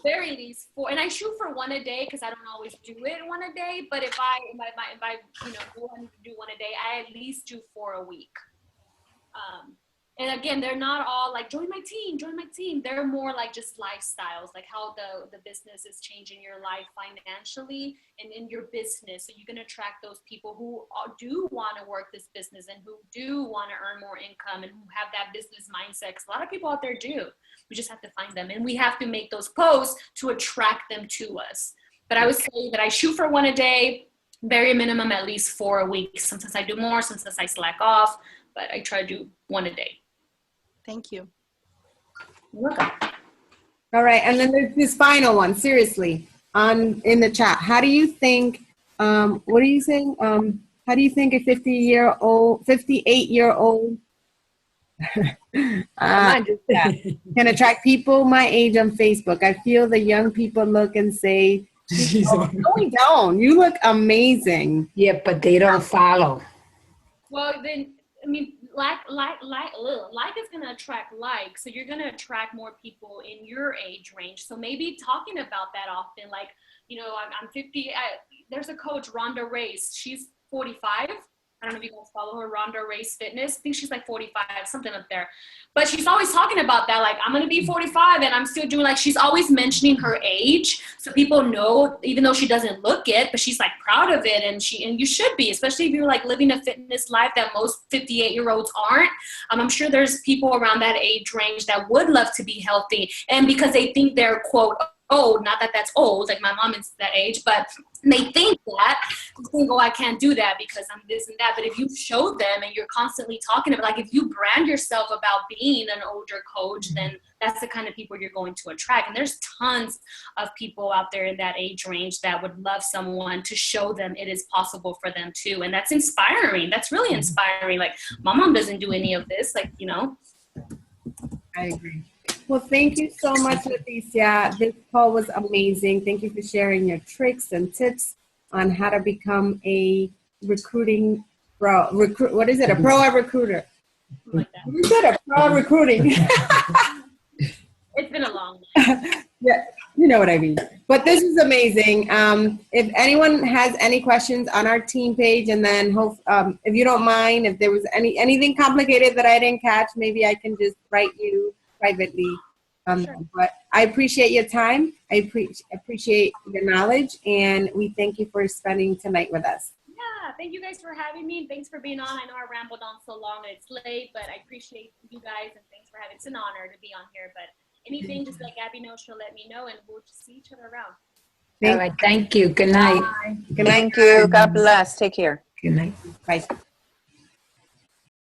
very least 4, and I shoot for 1 a day because I don't always do it 1 a day. But if I go and do 1 a day, I at least do 4 a week. And again, they're not all like join my team. They're more like just lifestyles, like how the business is changing your life financially and in your business. So you can attract those people who do want to work this business and who do want to earn more income and who have that business mindset. Because a lot of people out there do. We just have to find them, and we have to make those posts to attract them to us. But I would say that I shoot for 1 a day, very minimum at least 4 a week. Sometimes I do more, sometimes I slack off, but I try to do 1 a day. Thank you. You're welcome. All right, and then there's this final one. Seriously, in the chat, how do you think? What are you saying? How do you think a 58-year-old can attract people my age on Facebook? I feel the young people look and say, "No, we don't. You look amazing." Yeah, but they don't follow. Well, then, I mean, like is going to attract like, so you're going to attract more people in your age range. So maybe talking about that often, like, I'm 50. There's a coach, Rhonda Race. She's 45. I don't know if you guys follow her, Rhonda Race Fitness. I think she's like 45, something up there. But she's always talking about that, like, I'm going to be 45 and I'm still doing, like, she's always mentioning her age. So people know, even though she doesn't look it, but she's like proud of it. And you should be, especially if you're like living a fitness life that most 58-year-olds aren't. I'm sure there's people around that age range that would love to be healthy. And because they think they're, quote, old, not that that's old, like my mom is that age, but they think I can't do that because I'm this and that. But if you show them and you're constantly talking about, like, if you brand yourself about being an older coach, then that's the kind of people you're going to attract. And there's tons of people out there in that age range that would love someone to show them it is possible for them too. And that's inspiring. That's really inspiring. Like, my mom doesn't do any of this, like, I agree. Well, thank you so much, Leticia. This call was amazing. Thank you for sharing your tricks and tips on how to become a recruiting pro. What is it? A pro or recruiter? like that. You said a pro recruiting. It's been a long night. Yeah, you know what I mean. But this is amazing. If anyone has any questions on our team page, and then if you don't mind, if there was anything complicated that I didn't catch, maybe I can just write you privately. Sure. But I appreciate your time. I appreciate your knowledge, and we thank you for spending tonight with us. Yeah, thank you guys for having me. Thanks for being on. I know I rambled on so long and it's late, but I appreciate you guys, and thanks for having. It's an honor to be on here. But anything, just let Gabby know. She'll let me know, and we'll just see each other around. All right. Thank you. Good night. Good night. Thank you. God bless. Take care. Good night. Bye.